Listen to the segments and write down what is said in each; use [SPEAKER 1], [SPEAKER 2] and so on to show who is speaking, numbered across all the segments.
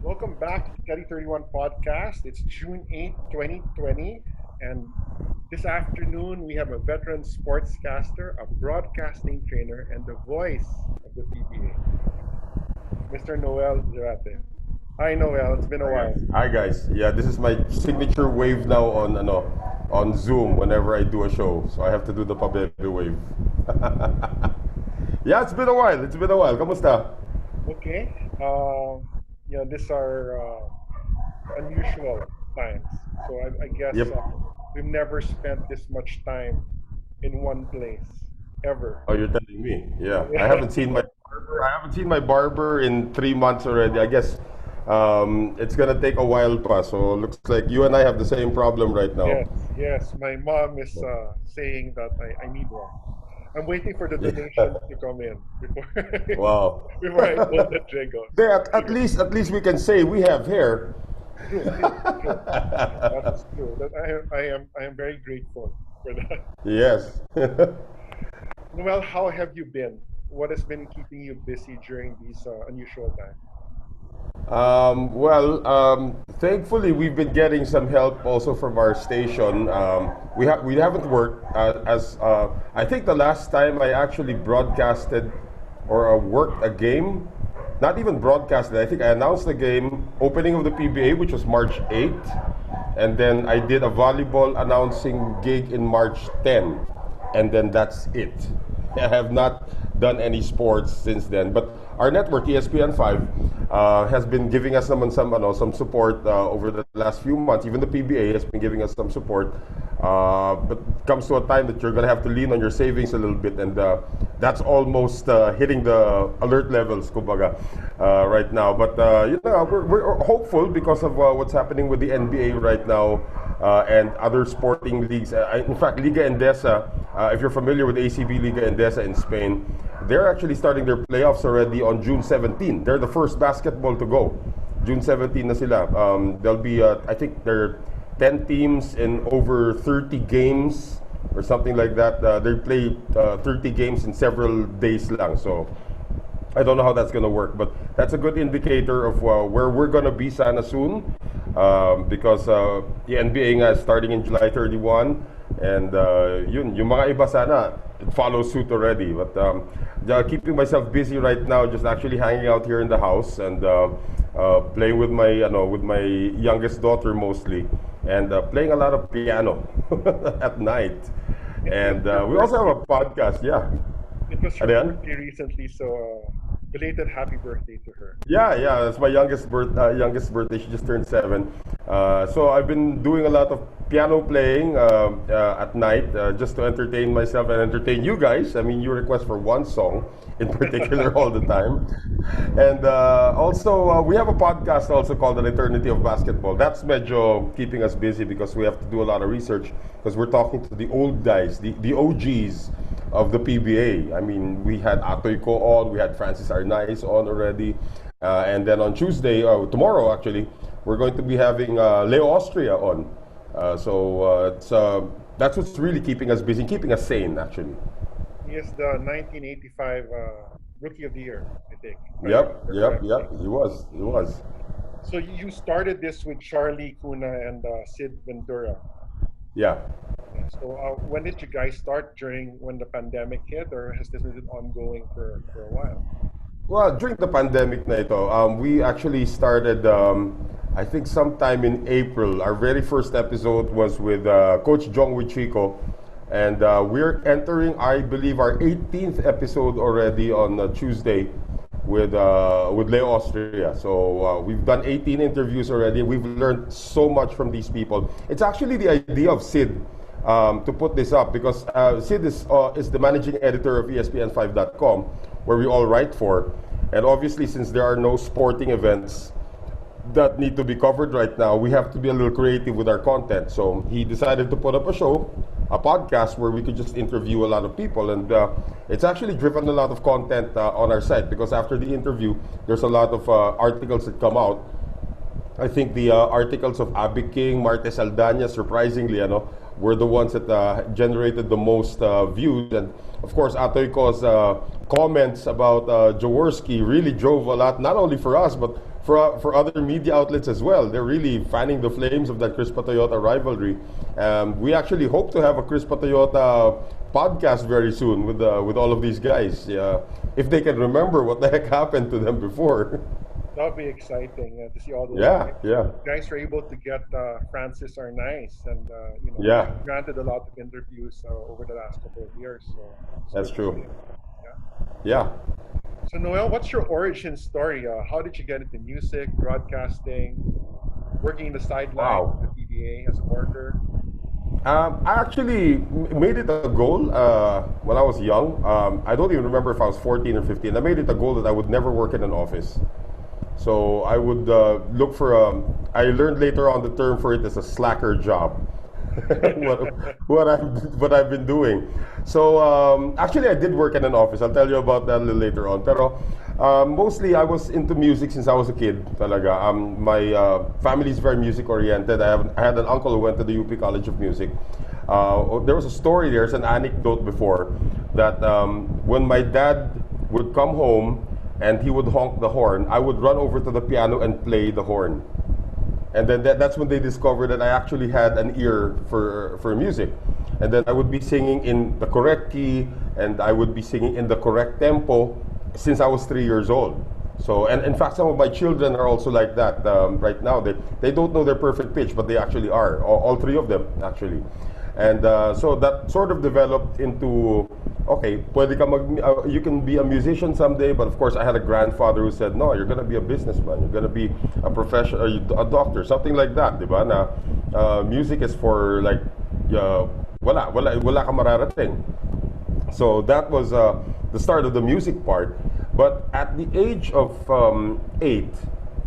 [SPEAKER 1] Welcome back to Tedi31 Podcast. It's June 8th, 2020, and this afternoon we have a veteran sportscaster, a broadcasting trainer, and the voice of the PBA, Mr. Noel Zarate. Hi, Noel. It's been a
[SPEAKER 2] Hi
[SPEAKER 1] while.
[SPEAKER 2] guys. Hi guys. Yeah, this is my signature wave now on Zoom whenever I do a show. So I have to do the pabebe wave. Yeah, it's been a while. It's been a while. Kamusta?
[SPEAKER 1] Okay. These are unusual times. So I guess
[SPEAKER 2] Yep.
[SPEAKER 1] we've never spent this much time in one place ever.
[SPEAKER 2] Oh, you're telling me. Yeah. I haven't seen my barber. I haven't seen my barber in 3 months already. I guess it's gonna take a while pa. So looks like you and I have the same problem right now.
[SPEAKER 1] Yes, yes. My mom is saying that I need one. I'm waiting for the donation to come in before
[SPEAKER 2] Wow.
[SPEAKER 1] before I pull the trigger.
[SPEAKER 2] There, at least we can say we have hair.
[SPEAKER 1] True, true, true. That is true. That I am very grateful for that.
[SPEAKER 2] Yes.
[SPEAKER 1] Well, how have you been? What has been keeping you busy during these unusual times?
[SPEAKER 2] Thankfully, we've been getting some help also from our station. We haven't worked as I think the last time I actually broadcasted or worked a game, not even broadcasted. I think I announced the game opening of the PBA, which was March 8th, and then I did a volleyball announcing gig in March 10, and then that's it. I have not done any sports since then. But our network, ESPN 5, has been giving us some support over the last few months. Even the PBA has been giving us some support. But it comes to a time that you're going to have to lean on your savings a little bit, and that's almost hitting the alert levels, kumbaga, right now. But we're hopeful because of what's happening with the NBA right now and other sporting leagues. In fact, Liga Endesa, if you're familiar with ACB Liga Endesa in Spain, they're actually starting their playoffs already on June 17. They're the first basketball to go. June 17 na sila. There'll be, I think there are 10 teams in over 30 games or something like that. They play 30 games in several days lang. So I don't know how that's going to work, but that's a good indicator of where we're going to be sana soon, because the NBA nga is starting in July 31, and yung mga iba sana it follows suit already. But keeping myself busy right now, just actually hanging out here in the house and playing with my youngest daughter mostly, and playing a lot of piano at night. And we also have a podcast, yeah.
[SPEAKER 1] It was her
[SPEAKER 2] Ano yan?
[SPEAKER 1] birthday recently, so belated happy birthday to her.
[SPEAKER 2] Yeah, that's my youngest birthday. She just turned 7. So I've been doing a lot of piano playing at night, just to entertain myself and entertain you guys. I mean, you request for one song in particular all the time. And also, we have a podcast also called An Eternity of Basketball. That's medyo keeping us busy because we have to do a lot of research because we're talking to the old guys, the OGs of the PBA. I mean, we had Atty on, we had Francis Arnaiz on already, and then on Tuesday, tomorrow actually, we're going to be having Leo Austria on. That's what's really keeping us busy, keeping us sane actually.
[SPEAKER 1] He is the 1985 Rookie of the Year, I think.
[SPEAKER 2] Yep. He was.
[SPEAKER 1] So you started this with Charlie, Cuna, and Sid Ventura.
[SPEAKER 2] Yeah.
[SPEAKER 1] So when did you guys start? During when the pandemic hit, or has this been ongoing for a while?
[SPEAKER 2] Well, during the pandemic na ito, we actually started, I think sometime in April. Our very first episode was with Coach Jong Wichiko. And we're entering, I believe, our 18th episode already on Tuesday with Leo Austria. So we've done 18 interviews already. We've learned so much from these people. It's actually the idea of Sid to put this up because Sid is the managing editor of ESPN5.com, where we all write for. And obviously, since there are no sporting events that need to be covered right now, we have to be a little creative with our content. So he decided to put up a podcast where we could just interview a lot of people, and it's actually driven a lot of content on our site because after the interview, there's a lot of articles that come out. I think the articles of Abby King, Marte Saldana, surprisingly, were the ones that generated the most views. And of course, Atoyko's comments about Jaworski really drove a lot, not only for us, but for other media outlets as well. They're really fanning the flames of that Crispa Toyota rivalry. We actually hope to have a Crispa Toyota podcast very soon with all of these guys, if they can remember what the heck happened to them before.
[SPEAKER 1] That'll be exciting to see all those guys were able to get Francis Arnaiz, and granted a lot of interviews over the last couple of years. So
[SPEAKER 2] that's true.
[SPEAKER 1] Yeah. So Noel, what's your origin story? How did you get into music, broadcasting, working in the sideline of the PBA as a worker?
[SPEAKER 2] I actually made it a goal when I was young. I don't even remember if I was 14 or 15. I made it a goal that I would never work in an office. So I would look for I learned later on the term for it as a slacker job. what I've been doing. So actually I did work in an office. I'll tell you about that a little later on. Pero mostly I was into music since I was a kid. Talaga. My family is very music oriented. I had an uncle who went to the UP College of Music. There was a story. There's an anecdote before that when my dad would come home and he would honk the horn, I would run over to the piano and play the horn. And then that's when they discovered that I actually had an ear for music. And then I would be singing in the correct key, and I would be singing in the correct tempo since I was 3 years old. So, and in fact, some of my children are also like that right now. They don't know their perfect pitch, but they actually are. All three of them, actually. And so that sort of developed into, okay, you can be a musician someday, but of course I had a grandfather who said, no, you're going to be a businessman, you're going to be a professional, a doctor, something like that, di ba? Na music is for like, wala ka mararating. So that was the start of the music part. But at the age of 8,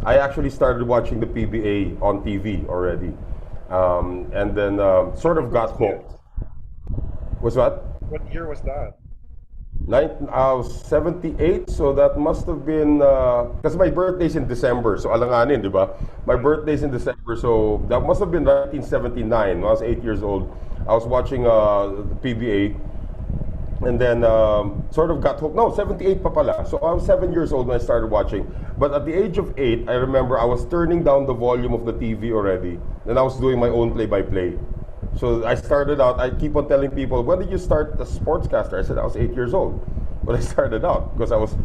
[SPEAKER 2] I actually started watching the PBA on TV already. And then sort of got hooked. Was what?
[SPEAKER 1] What year was that?
[SPEAKER 2] I was 78, so that must have been, because my birthday's in December, so alanganin, di ba? My birthday's in December, so that must have been 1979, when I was 8 years old. I was watching the PBA, and then sort of got hooked. No, 78 pa pala. So I was 7 years old when I started watching. But at the age of 8, I remember I was turning down the volume of the TV already, and I was doing my own play-by-play. So I started out, I keep on telling people, when did you start as sportscaster? I said I was 8 years old when I started out, because I was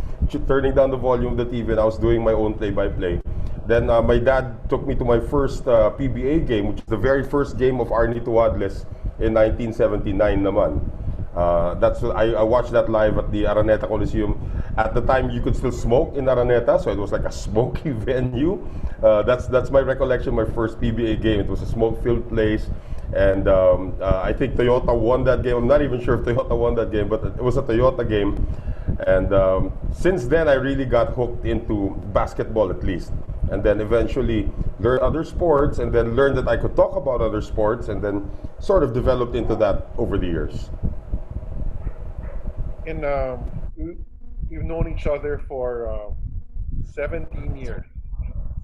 [SPEAKER 2] turning down the volume of the TV and I was doing my own play-by-play. Then my dad took me to my first PBA game, which is the very first game of Arnie Tuadles in 1979 naman. I watched that live at the Araneta Coliseum. At the time, you could still smoke in Araneta, so it was like a smoky venue. That's my recollection. My first PBA game. It was a smoke-filled place, and I think Toyota won that game. I'm not even sure if Toyota won that game, but it was a Toyota game. And since then, I really got hooked into basketball, at least. And then eventually learned other sports, and then learned that I could talk about other sports, and then sort of developed into that over the years.
[SPEAKER 1] And we've known each other for 17 years.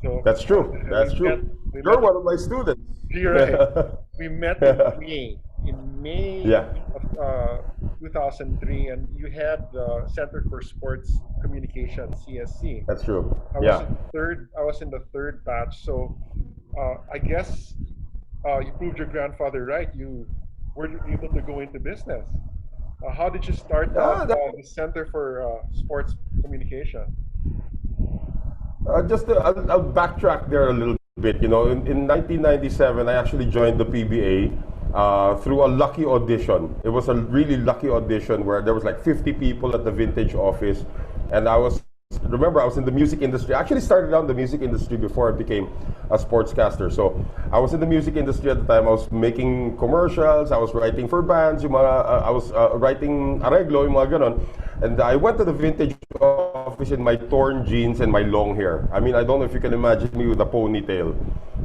[SPEAKER 1] So
[SPEAKER 2] that's true. That's true. You're one of my students.
[SPEAKER 1] You're right. We met in May of 2003, and you had the Center for Sports Communication, CSC.
[SPEAKER 2] That's true.
[SPEAKER 1] I was in the third batch, so I guess you proved your grandfather right. You were able to go into business. How did you start the Center for Sports Communication?
[SPEAKER 2] I'll backtrack there a little bit. You know, in 1997, I actually joined the PBA through a lucky audition. It was a really lucky audition where there was like 50 people at the vintage office, and I was in the music industry. I actually started out in the music industry before I became a sportscaster. So I was in the music industry at the time. I was making commercials, I was writing for bands, I was writing arreglo, yung mga ganon. And I went to the vintage office in my torn jeans and my long hair. I mean, I don't know if you can imagine me with a ponytail.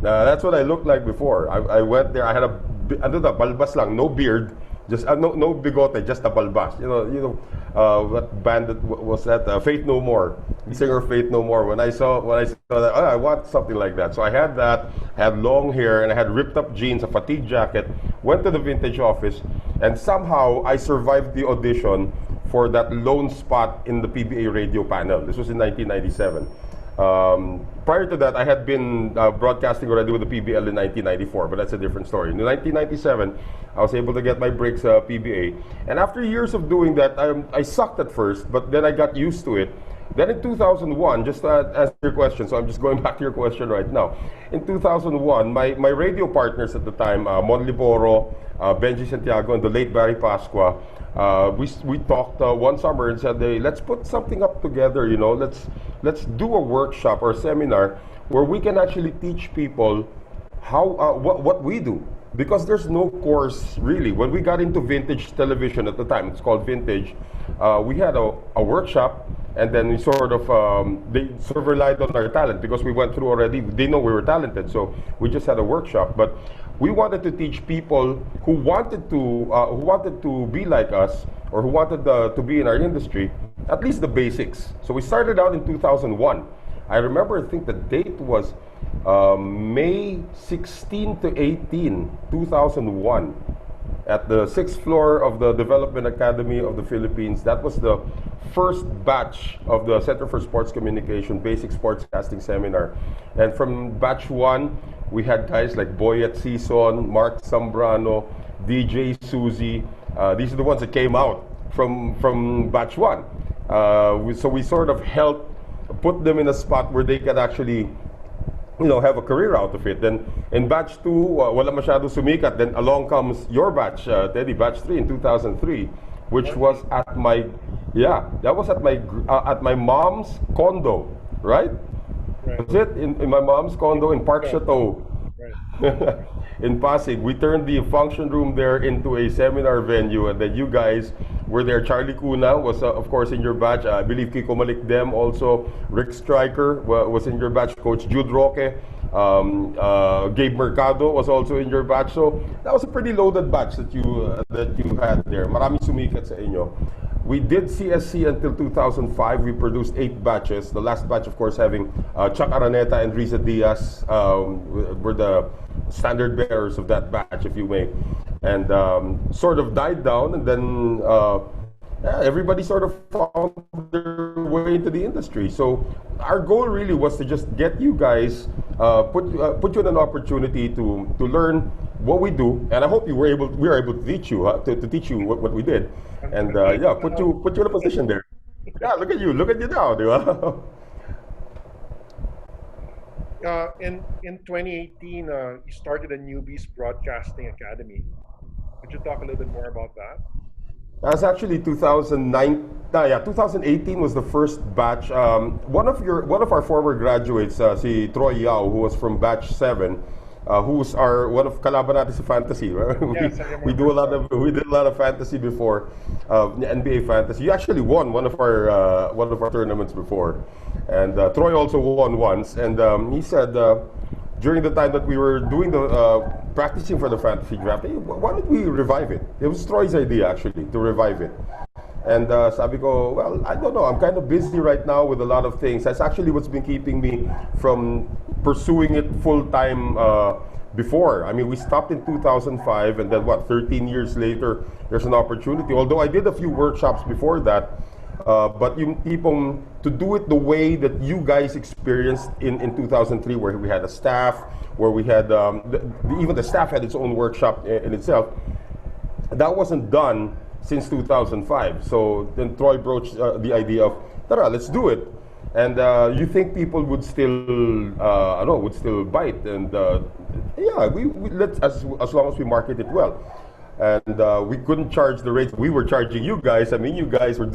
[SPEAKER 2] That's what I looked like before. I went there, I had balbas lang, no beard. Just no bigote, just a balbas. You know what band was that? Faith No More, singer Faith No More. When I saw that, I want something like that. So I had that, had long hair, and I had ripped up jeans, a fatigue jacket. Went to the vintage office, and somehow I survived the audition for that lone spot in the PBA radio panel. This was in 1997. Prior to that, I had been broadcasting already with the PBL in 1994, but that's a different story. In 1997, I was able to get my breaks PBA. And after years of doing that, I sucked at first, but then I got used to it. Then in 2001, just to answer your question, so I'm just going back to your question right now. In 2001, my radio partners at the time, Mon Liboro, Benji Santiago, and the late Barry Pasqua, we talked one summer and said, hey, let's put something up together, you know, let's do a workshop or seminar where we can actually teach people how what we do. Because there's no course really. When we got into vintage television at the time, it's called Vintage, we had a workshop, and then we sort of, they sort of relied on our talent because we went through already, they know we were talented, so we just had a workshop. But we wanted to teach people who wanted to be like us, or who wanted to be in our industry, at least the basics. So we started out in 2001. I remember, I think the date was May 16 to 18, 2001, at the 6th floor of the Development Academy of the Philippines. That was the first batch of the Center for Sports Communication Basic Sportscasting Seminar. And from batch 1, we had guys like Boyet Sison, Mark Zambrano, DJ Suzy. These are the ones that came out from batch 1. So we sort of helped put them in a spot where they could actually, you know, have a career out of it. Then in batch 2, wala masyado sumikat. Then along comes your batch, Teddy, batch 3 in 2003, which was at my, that was at my mom's condo, right? Was it in my mom's condo in Park Chateau? Right. In Pasig. We turned the function room there into a seminar venue, and then you guys were there. Charlie Cuna was, of course, in your batch. I believe Kiko Malikdem also. Rick Stryker was in your batch. Coach Jude Roque. Gabe Mercado was also in your batch. So that was a pretty loaded batch that you had there. Maraming sumikat sa inyo. We did CSC until 2005. We produced 8 batches. The last batch, of course, having Chuck Araneta and Risa Diaz were the standard bearers of that batch, if you may. And sort of died down, and then everybody sort of found their way into the industry. So our goal really was to just get you guys, put you in an opportunity to learn what we do, and I hope we were able to teach you to teach you what we did, and put you in a position there. Yeah, look at you now, di ba?
[SPEAKER 1] In 2018, you started a Newbies Broadcasting Academy. Could you talk a little bit more about that?
[SPEAKER 2] That's actually 2009. 2018 was the first batch. One of our former graduates, si Troy Yao, who was from batch 7, who's one of kalaban natin sa fantasy. Right?
[SPEAKER 1] Yes,
[SPEAKER 2] we did a lot of fantasy before, NBA fantasy. You actually won one of our tournaments before, and Troy also won once. And he said during the time that we were doing the practicing for the fantasy draft, hey, why don't we revive it? It was Troy's idea actually to revive it. And sabi ko, well, I don't know. I'm kind of busy right now with a lot of things. That's actually what's been keeping me from pursuing it full time before. I mean, we stopped in 2005, and then 13 years later, there's an opportunity. Although I did a few workshops before that, but yung tipong to do it the way that you guys experienced in 2003, where we had a staff, where we had even the staff had its own workshop in itself. That wasn't done since 2005. So then Troy broached the idea of, tara, let's do it. And you think people would still, would still bite? And we let's as long as we market it well. And we couldn't charge the rates we were charging you guys. I mean, you guys were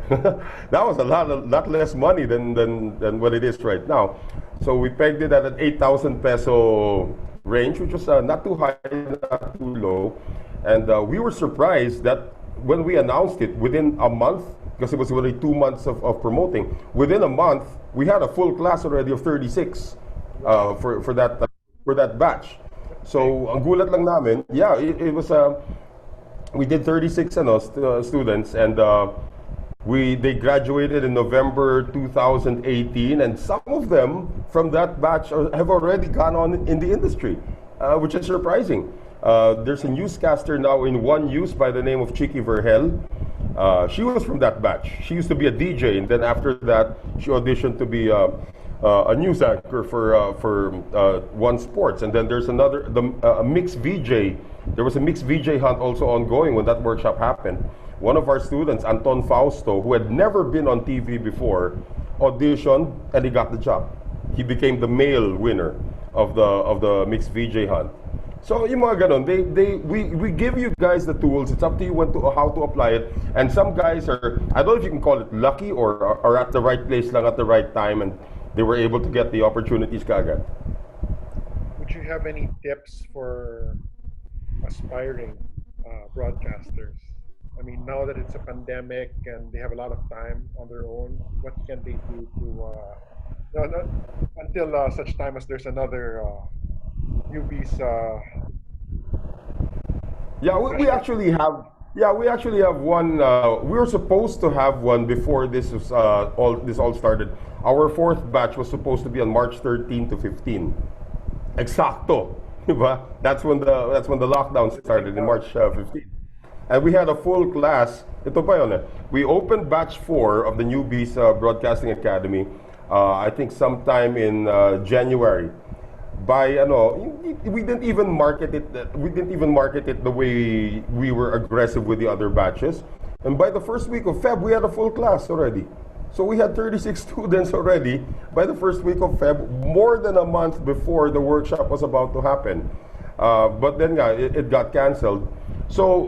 [SPEAKER 2] that was a lot less money than what it is right now. So we pegged it at an 8,000 peso range, which was not too high, not too low. And we were surprised that when we announced it, within a month, because it was already 2 months of promoting, within a month, we had a full class already of 36 for that batch. So, ang gulat lang namin, it was, we did 36 students, and they graduated in November 2018, and some of them from that batch have already gone on in the industry, which is surprising. There's a newscaster now in One News by the name of Chicky Verhel. She was from that batch. She used to be a DJ, and then after that, she auditioned to be a news anchor for One Sports. And then there's a mixed VJ. There was a mixed VJ hunt also ongoing when that workshop happened. One of our students, Anton Fausto, who had never been on TV before, auditioned and he got the job. He became the male winner of the mixed VJ hunt. So yung mga ganon, we give you guys the tools. It's up to you how to apply it. And some guys are, I don't know if you can call it lucky or at the right place lang at the right time, and they were able to get the opportunities kaagad.
[SPEAKER 1] Would you have any tips for aspiring broadcasters? I mean, now that it's a pandemic and they have a lot of time on their own, what can they do until such time as there's another newbies?
[SPEAKER 2] We actually have one. We were supposed to have one before this was all started. Our fourth batch was supposed to be on March 13 to 15. Exacto, diba? That's when the lockdown started in March 15. And we had a full class. Ito pa yun eh. We opened batch 4 of the Newbies Broadcasting Academy. I think sometime in January. We didn't even market it. We didn't even market it the way we were aggressive with the other batches. And by the first week of Feb, we had a full class already. So we had 36 students already by the first week of Feb, more than a month before the workshop was about to happen. But then it got canceled. So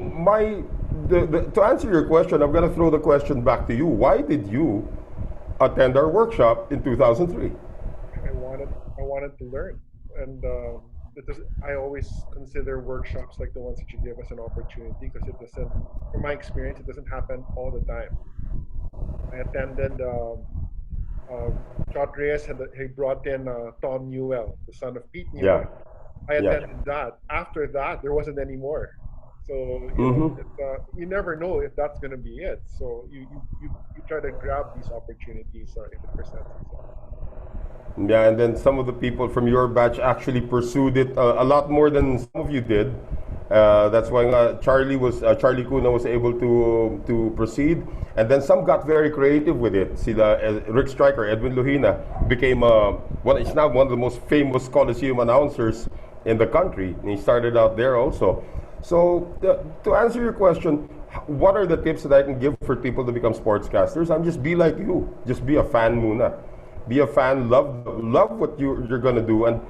[SPEAKER 2] to answer your question, I'm going to throw the question back to you. Why did you attend our workshop in 2003?
[SPEAKER 1] I wanted to learn, and I always consider workshops like the ones that you give us an opportunity, because it doesn't, from my experience, it doesn't happen all the time. I attended. Chot Reyes he brought in Tom Newell, the son of Pete Newell.
[SPEAKER 2] Yeah.
[SPEAKER 1] I attended that. After that, there wasn't any more. So you never know if that's going to be it. So you try to grab these opportunities if it presents itself.
[SPEAKER 2] Yeah, and then some of the people from your batch actually pursued it a lot more than some of you did. That's why Charlie Cuna was able to proceed, and then some got very creative with it. Rick Stryker, Edwin Luhina became is now one of the most famous Coliseum announcers in the country, and he started out there also. So to answer your question, what are the tips that I can give for people to become sportscasters? Just be like you. Just be a fan muna. Be a fan. Love what you're gonna do, and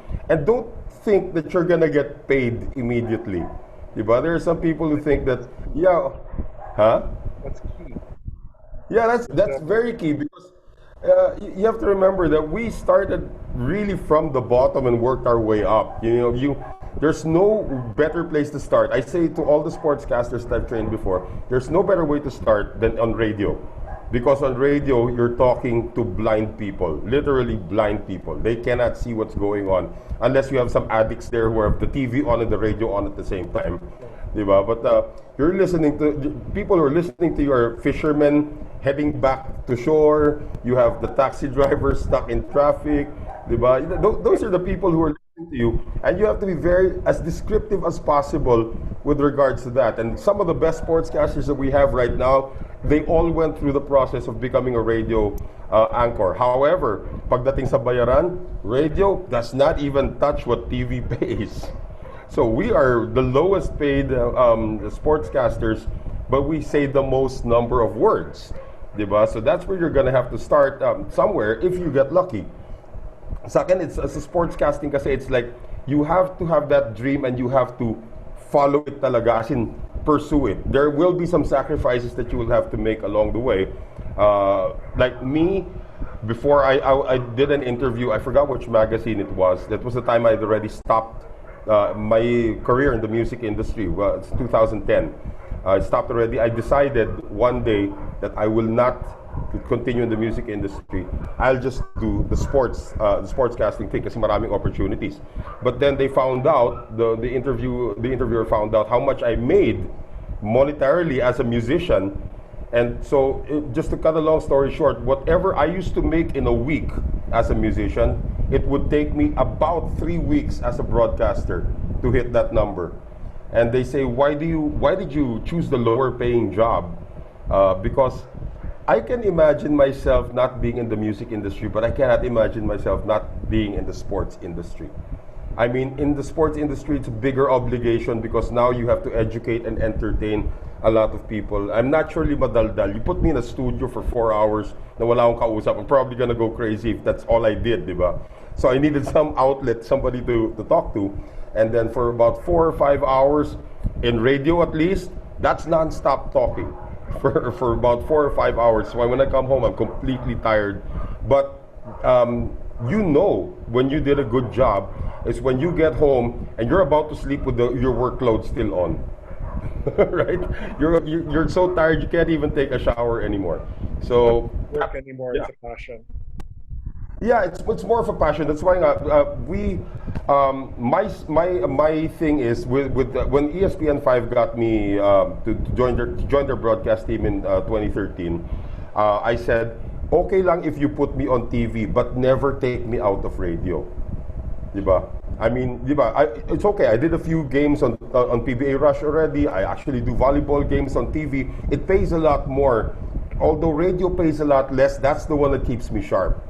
[SPEAKER 2] don't think that you're gonna get paid immediately. But there are some people who think that
[SPEAKER 1] That's key.
[SPEAKER 2] Yeah, that's very key, because you have to remember that we started really from the bottom and worked our way up. There's no better place to start. I say to all the sportscasters that I've trained before, there's no better way to start than on radio. Because on radio, you're talking to blind people, literally blind people. They cannot see what's going on unless you have some addicts there who have the TV on and the radio on at the same time. Diba? But you're listening to people who are listening to your fishermen heading back to shore. You have the taxi drivers stuck in traffic. Diba? Those are the people who are listening to you, and you have to be as descriptive as possible with regards to that. And some of the best sportscasters that we have right now, they all went through the process of becoming a radio anchor. However, pagdating sa bayaran, radio does not even touch what TV pays. So we are the lowest paid sportscasters, but we say the most number of words. Diba? So that's where you're going to have to start somewhere if you get lucky. Sa akin, it's as a sportscasting kasi it's like you have to have that dream and you have to follow it talaga, as in pursue it. There will be some sacrifices that you will have to make along the way. Like me, before I did an interview, I forgot which magazine it was. That was the time I'd already stopped my career in the music industry. Well, it's 2010. I stopped already. I decided one day that I will not continue in the music industry. I'll just do the sportscasting thing kasi maraming opportunities. But then they found out, the interviewer found out how much I made monetarily as a musician. And so, just to cut a long story short, whatever I used to make in a week as a musician, it would take me about 3 weeks as a broadcaster to hit that number. And they say, why did you choose the lower paying job? because I can imagine myself not being in the music industry, but I cannot imagine myself not being in the sports industry. I mean, in the sports industry, it's a bigger obligation because now you have to educate and entertain a lot of people. I'm naturally madaldal. You put me in a studio for 4 hours na wala akong kausap, I'm probably gonna go crazy if that's all I did, di ba? So I needed some outlet, somebody to talk to. And then for about 4 or 5 hours, in radio at least, that's non-stop talking for about 4 or 5 hours. So when I come home, I'm completely tired. But you know when you did a good job is when you get home and you're about to sleep with your workload still on. Right? You're so tired you can't even take a shower anymore. So
[SPEAKER 1] Work anymore,
[SPEAKER 2] yeah.
[SPEAKER 1] it's a passion.
[SPEAKER 2] Yeah, it's more of a passion. That's why my thing is with when ESPN 5 got me to join their broadcast team in 2013. I said, okay lang if you put me on TV, but never take me out of radio. Diba? I mean, diba? It's okay. I did a few games on PBA Rush already. I actually do volleyball games on TV. It pays a lot more. Although radio pays a lot less, that's the one that keeps me sharp.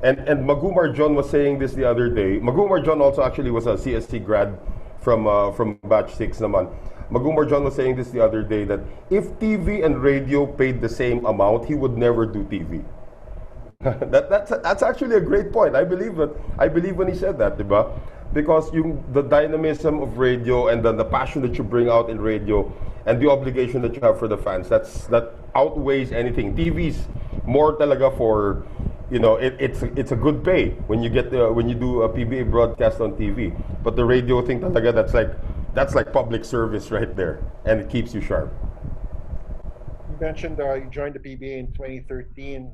[SPEAKER 2] And Magumar John was saying this the other day. Magumar John also actually was a CSC grad from batch 6 naman. Magumar John was saying this the other day that if TV and radio paid the same amount, he would never do TV. That's actually a great point. I believe when he said that, diba? Because the dynamism of radio and the passion that you bring out in radio and the obligation that you have for the fans, that outweighs anything. TV's more talaga for, you know, it's a good pay when you do a PBA broadcast on TV. But the radio thing talaga, that's like public service right there, and it keeps you sharp.
[SPEAKER 1] You mentioned you joined the PBA in 2013.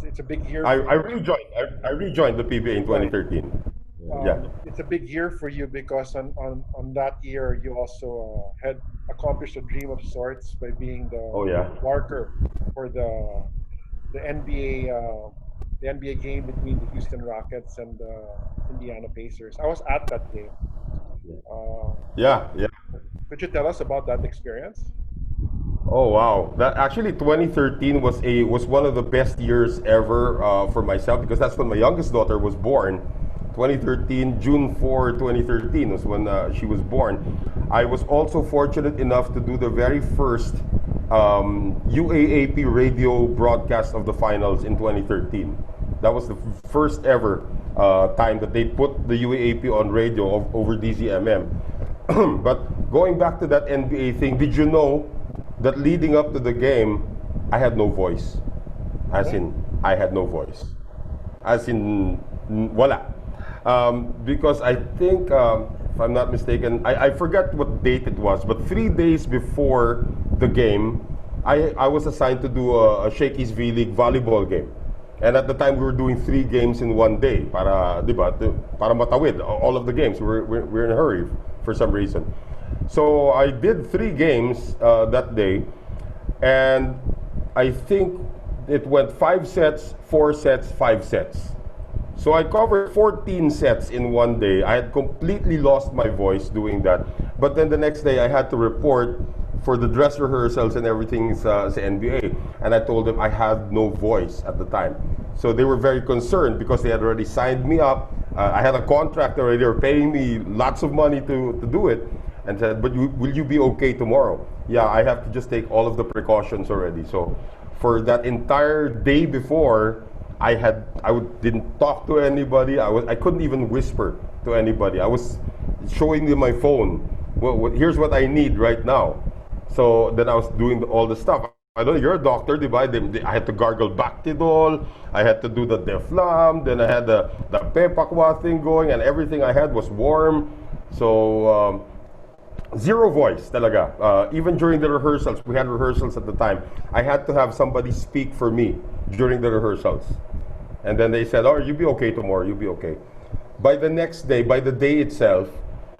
[SPEAKER 1] It's a big year.
[SPEAKER 2] I rejoined the PBA in 2013. Yeah.
[SPEAKER 1] It's a big year for you because on that year you also had accomplished a dream of sorts by being the marker for the NBA game between the Houston Rockets and the Indiana Pacers. I was at that game.
[SPEAKER 2] Yeah.
[SPEAKER 1] Could you tell us about that experience?
[SPEAKER 2] Oh wow! That actually 2013 was one of the best years ever for myself because that's when my youngest daughter was born. 2013, June 4, 2013 was when she was born. I was also fortunate enough to do the very first UAAP radio broadcast of the finals in 2013. That was the first ever time that they put the UAAP on radio over DZMM. But going back to that NBA thing, did you know that leading up to the game, I had no voice? As in, I had no voice. As in, wala. Because I think, if I'm not mistaken, I forgot what date it was, but 3 days before the game, I was assigned to do a Shakey's V-League volleyball game. And at the time, we were doing 3 games in 1 day para, diba, para matawid all of the games. We're in a hurry for some reason. So I did 3 games that day, and I think it went 5 sets, 4 sets, 5 sets. So I covered 14 sets in 1 day. I had completely lost my voice doing that. But then the next day I had to report for the dress rehearsals and everything sa NBA. And I told them I had no voice at the time. So they were very concerned because they had already signed me up. I had a contract already. They were paying me lots of money to do it. And said, but will you be okay tomorrow? Yeah, I have to just take all of the precautions already. So for that entire day before, I didn't talk to anybody. I couldn't even whisper to anybody. I was showing them my phone. Well, here's what I need right now. So then I was doing all the stuff. I don't know, you're a doctor, diba? I had to gargle Bactidol. I had to do the Deflam. Then I had the Pepakwa thing going, and everything I had was warm. So zero voice talaga. Even during the rehearsals, we had rehearsals at the time. I had to have somebody speak for me during the rehearsals. And then they said, oh, you'll be okay tomorrow, you'll be okay. By the next day, by the day itself,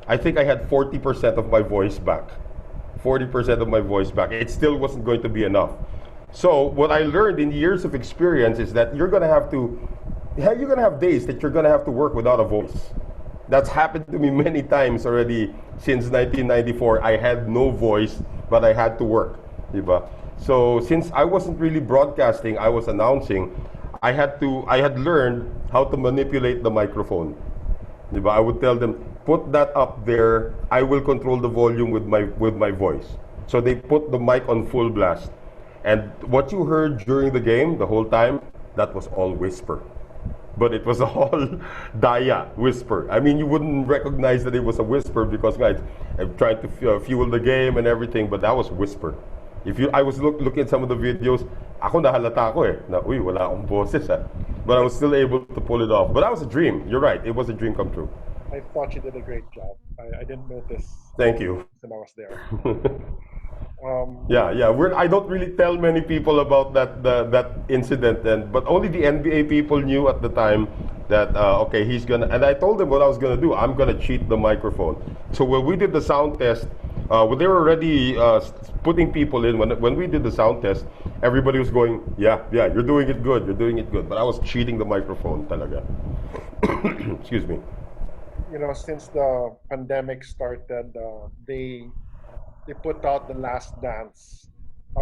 [SPEAKER 2] I think I had 40% of my voice back. 40% of my voice back. It still wasn't going to be enough. So what I learned in years of experience is that you're gonna have days that you're gonna have to work without a voice. That's happened to me many times already since 1994. I had no voice, but I had to work, diba? So since I wasn't really broadcasting, I was announcing. I had learned how to manipulate the microphone. Diba? I would tell them, put that up there. I will control the volume with my voice. So they put the mic on full blast. And what you heard during the game, the whole time, that was all whisper. But it was all Daya whisper. I mean, you wouldn't recognize that it was a whisper because guys, I'm trying to fuel the game and everything, but that was whisper. I was looking at some of the videos, ako nahalata ako na, uy, wala akong boses ah. But I was still able to pull it off. But that was a dream. You're right. It was a dream come true.
[SPEAKER 1] I thought you did a great job. I didn't notice.
[SPEAKER 2] Thank you.
[SPEAKER 1] When I was there.
[SPEAKER 2] Yeah. I don't really tell many people about that incident, but only the NBA people knew at the time that okay, he's gonna. And I told them what I was gonna do. I'm gonna cheat the microphone. So when we did the sound test, when they were already putting people in, when we did the sound test, everybody was going, yeah, you're doing it good, But I was cheating the microphone, talaga. Excuse me.
[SPEAKER 1] You know, since the pandemic started, they put out The Last Dance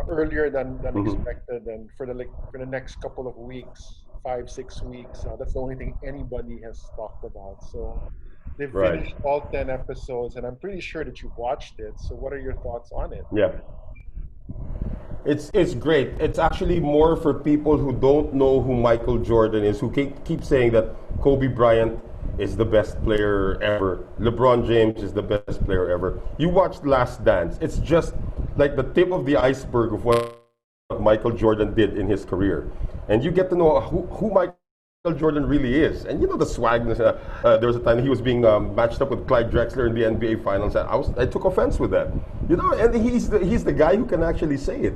[SPEAKER 1] earlier than expected, and for the next couple of weeks, 5-6 weeks, that's the only thing anybody has talked about. So they've finished all 10 episodes, and I'm pretty sure that you watched it. So what are your thoughts on it?
[SPEAKER 2] Yeah. It's great. It's actually more for people who don't know who Michael Jordan is, who keep saying that Kobe Bryant is the best player ever. LeBron James is the best player ever. You watch Last Dance. It's just like the tip of the iceberg of what Michael Jordan did in his career. And you get to know who Michael Jordan really is. And you know the swagness. There was a time he was being matched up with Clyde Drexler in the NBA Finals. And I took offense with that. You know, and he's the guy who can actually say it.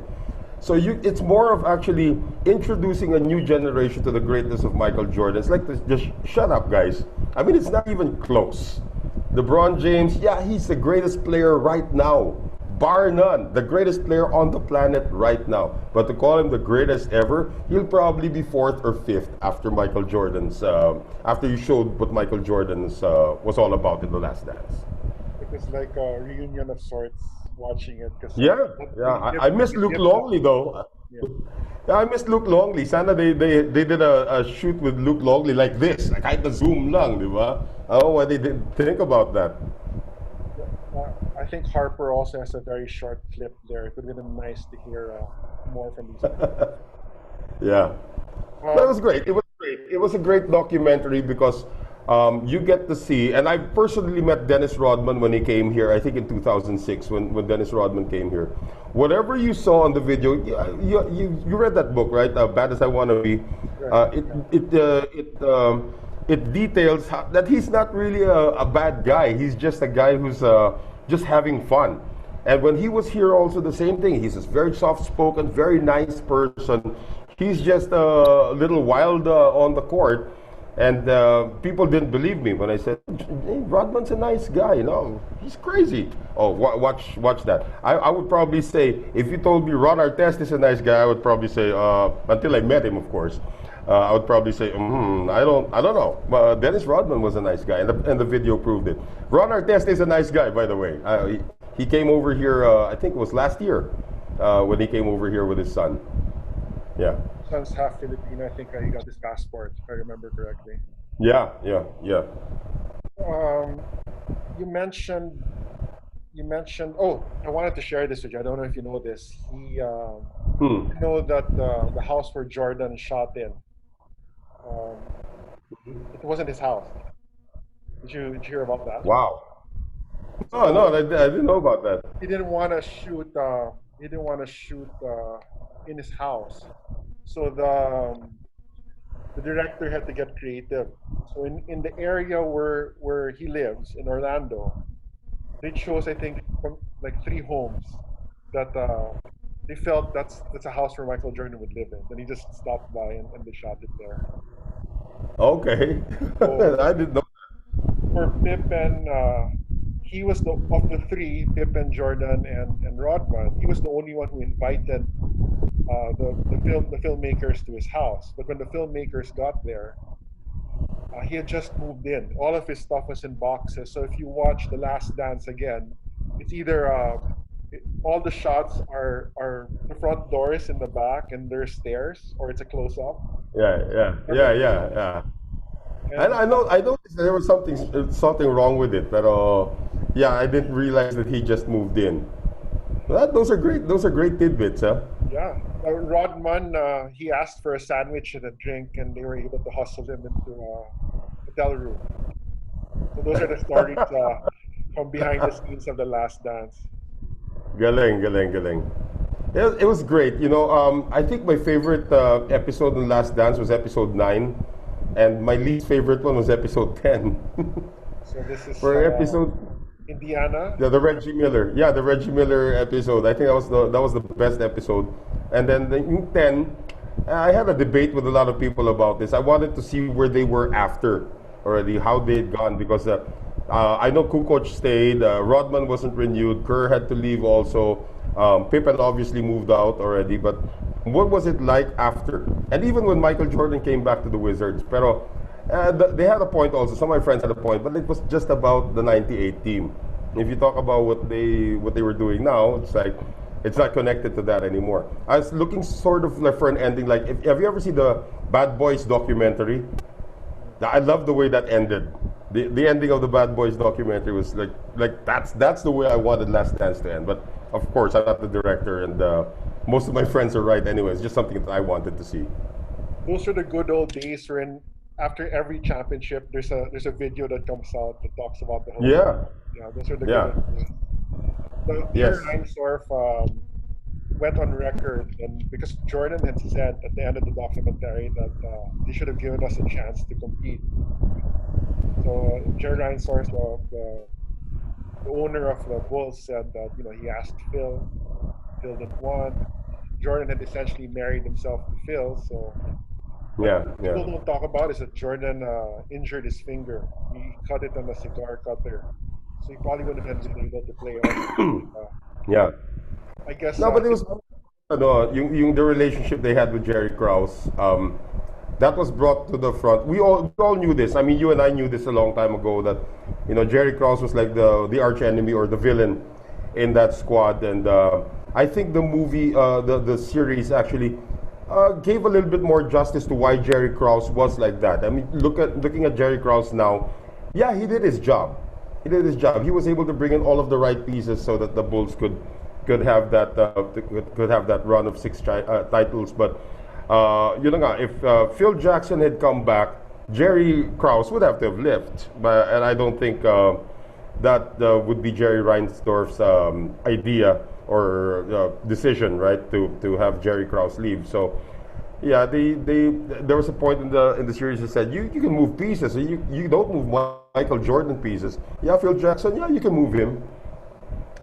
[SPEAKER 2] So it's more of actually introducing a new generation to the greatness of Michael Jordan. It's like, just shut up, guys. I mean, it's not even close. LeBron James, yeah, he's the greatest player right now, bar none, the greatest player on the planet right now. But to call him the greatest ever, he'll probably be 4th or 5th after Michael Jordan's, after you showed what Michael Jordan's was all about in The Last Dance.
[SPEAKER 1] It was like a reunion of sorts watching it.
[SPEAKER 2] I miss Luc Longley though. Yeah, I miss Luc Longley. Sana they did a shoot with Luc Longley like this, like kahit na zoom lang, di ba? Oh, what they didn't think about that.
[SPEAKER 1] I think Harper also has a very short clip there. It would have been nice to hear more from these people.
[SPEAKER 2] Yeah, that was great. It was great. It was a great documentary because you get to see, and I personally met Dennis Rodman when he came here, I think in 2006, when Dennis Rodman came here. Whatever you saw on the video, you read that book, right? Bad as I Want to Be. It details that he's not really a bad guy. He's just a guy who's just having fun. And when he was here also the same thing. He's a very soft-spoken, very nice person. He's just a little wild on the court. And people didn't believe me when I said, hey, Rodman's a nice guy, he's crazy. Oh, watch that. I would probably say, if you told me Ron Artest is a nice guy, I would probably say, until I met him, of course, I would probably say, I don't know. Dennis Rodman was a nice guy, and the video proved it. Ron Artest is a nice guy, by the way. He came over here, I think it was last year, when he came over here with his son. Yeah.
[SPEAKER 1] Son's half Filipino. I think he got his passport, if I remember correctly.
[SPEAKER 2] Yeah.
[SPEAKER 1] You mentioned. Oh, I wanted to share this with you. I don't know if you know this. You know that the house where Jordan shot in. It wasn't his house. Did you hear about that?
[SPEAKER 2] Wow. Oh no, I didn't know about that.
[SPEAKER 1] He didn't want to shoot. He didn't want to shoot in his house. So the director had to get creative. So in the area where he lives in Orlando, they chose, I think, from like 3 homes that they felt that's a house where Michael Jordan would live in. Then he just stopped by and they shot it there.
[SPEAKER 2] Okay. So, I didn't know.
[SPEAKER 1] For Pippen, he was of the 3, Pippen, Jordan, and Rodman. He was the only one who invited the filmmakers to his house. But when the filmmakers got there, he had just moved in. All of his stuff was in boxes. So if you watch The Last Dance again, it's either all the shots are the front doors in the back and there's stairs or it's a close up.
[SPEAKER 2] Yeah. And
[SPEAKER 1] And
[SPEAKER 2] I noticed there was something wrong with it, but yeah, I didn't realize that he just moved in. Those are great. Those are great tidbits, huh?
[SPEAKER 1] yeah, Rodman he asked for a sandwich and a drink, and they were able to hustle him into a hotel room. So those are the stories from behind the scenes of the Last Dance.
[SPEAKER 2] Galing. It was great. I think my favorite episode in Last Dance was episode 9, and my least favorite one was episode 10.
[SPEAKER 1] So this is
[SPEAKER 2] For episode,
[SPEAKER 1] Indiana.
[SPEAKER 2] the Reggie Miller, the Reggie Miller episode. I think that was the best episode. And then in 10, I had a debate with a lot of people about this. I wanted to see where they were after already, how they had gone, because I know Kukoc stayed, Rodman wasn't renewed, Kerr had to leave also, Pippen obviously moved out already, but what was it like after? And even when Michael Jordan came back to the Wizards, pero they had a point also, some of my friends had a point, but it was just about the 98 team. If you talk about what they were doing now, it's like, it's not connected to that anymore. I was looking sort of like for an ending, like, have you ever seen the Bad Boys documentary? I love the way that ended. The ending of the Bad Boys documentary was like that's the way I wanted Last Dance to end. But of course, I'm not the director, and most of my friends are right anyway. It's just something that I wanted to see.
[SPEAKER 1] Those are the good old days when after every championship there's a video that comes out that talks about the whole.
[SPEAKER 2] Yeah.
[SPEAKER 1] Yeah, those are the
[SPEAKER 2] Yeah.
[SPEAKER 1] good old days. The
[SPEAKER 2] Yes.
[SPEAKER 1] Reinsdorf went on record, and because Jordan had said at the end of the documentary that they should have given us a chance to compete. So Jerry Reinsdorf, the owner of the Bulls, said that he asked Phil didn't want. Jordan had essentially married himself to Phil. So
[SPEAKER 2] Yeah.
[SPEAKER 1] people don't talk about is that Jordan injured his finger. He cut it on a cigar cutter, so he probably wouldn't have been able to play.
[SPEAKER 2] Yeah.
[SPEAKER 1] I guess.
[SPEAKER 2] No, but it was the relationship they had with Jerry Krause. That was brought to the front. We all knew this. I mean, you and I knew this a long time ago that Jerry Krause was like the arch enemy or the villain in that squad, and I think the movie, the series actually gave a little bit more justice to why Jerry Krause was like that. I mean, looking at Jerry Krause now, yeah, he did his job. He was able to bring in all of the right pieces so that the Bulls could have that run of 6 titles. But if Phil Jackson had come back, Jerry Krause would have to have left. And I don't think that would be Jerry Reinsdorf's idea or decision, right? To have Jerry Krause leave. So. Yeah, there was a point in the series that said you can move pieces, you don't move Michael Jordan pieces. Yeah, Phil Jackson, yeah, you can move him,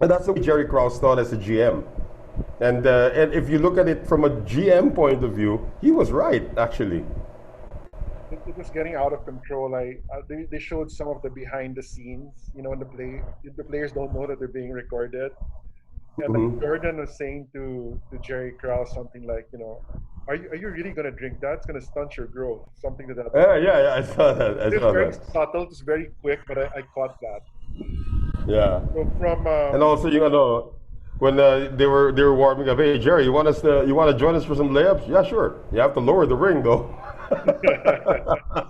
[SPEAKER 2] and that's the way Jerry Krause thought as a GM. And if you look at it from a GM point of view, he was right actually.
[SPEAKER 1] It was getting out of control. They showed some of the behind the scenes. When the players don't know that they're being recorded. And
[SPEAKER 2] Mhm.
[SPEAKER 1] Jordan was saying to Jerry Krause something like, are you really gonna drink that? It's gonna stunt your growth. Something to that.
[SPEAKER 2] Yeah, I saw that.
[SPEAKER 1] It's very subtle. It's very quick, but I caught that.
[SPEAKER 2] Yeah.
[SPEAKER 1] So from
[SPEAKER 2] And also, when they were warming up, hey Jerry, you want to join us for some layups? Yeah, sure. You have to lower the ring though.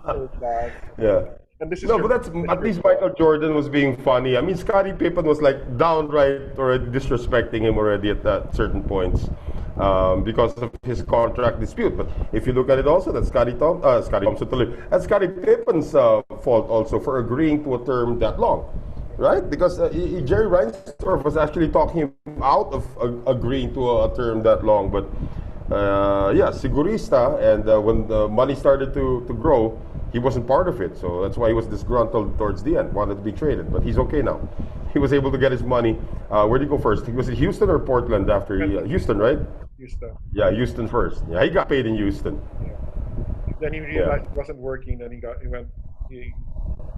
[SPEAKER 1] so bad.
[SPEAKER 2] Yeah.
[SPEAKER 1] And this is
[SPEAKER 2] No, but that's at least Michael Jordan was being funny. I mean, Scottie Pippen was like downright or disrespecting him already at certain points because of his contract dispute. But if you look at it also, that's Scottie Thompson, that's Scottie Pippen's fault also for agreeing to a term that long, right? Because Jerry Reinsdorf was actually talking him out of agreeing to a term that long. But yeah, Sigurista, and when the money started to grow, he wasn't part of it, so that's why he was disgruntled towards the end, wanted to be traded, but he's okay now. He was able to get his money. Where did he go first? He was in Houston or Portland after Houston, right?
[SPEAKER 1] Houston.
[SPEAKER 2] Yeah, Houston first. Yeah, he got paid in Houston.
[SPEAKER 1] Yeah. Then he realized it wasn't working. Then he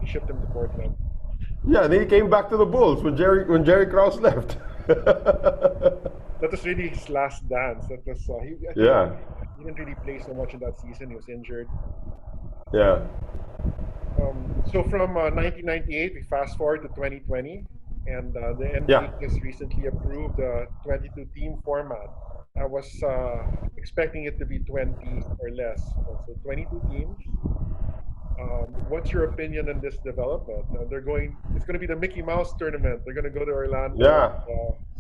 [SPEAKER 1] shipped him to Portland.
[SPEAKER 2] Yeah, and then he came back to the Bulls when Jerry Krause left.
[SPEAKER 1] That was really his last dance. That was he didn't really play so much in that season. He was injured.
[SPEAKER 2] Yeah.
[SPEAKER 1] So from 1998, we fast forward to 2020. and the
[SPEAKER 2] Yeah.
[SPEAKER 1] NBA has recently approved a 22-team format. I was expecting it to be 20 or less, but so 22 teams. What's your opinion on this development? They're going. It's going to be the Mickey Mouse tournament. They're going to go to Orlando,
[SPEAKER 2] Yeah.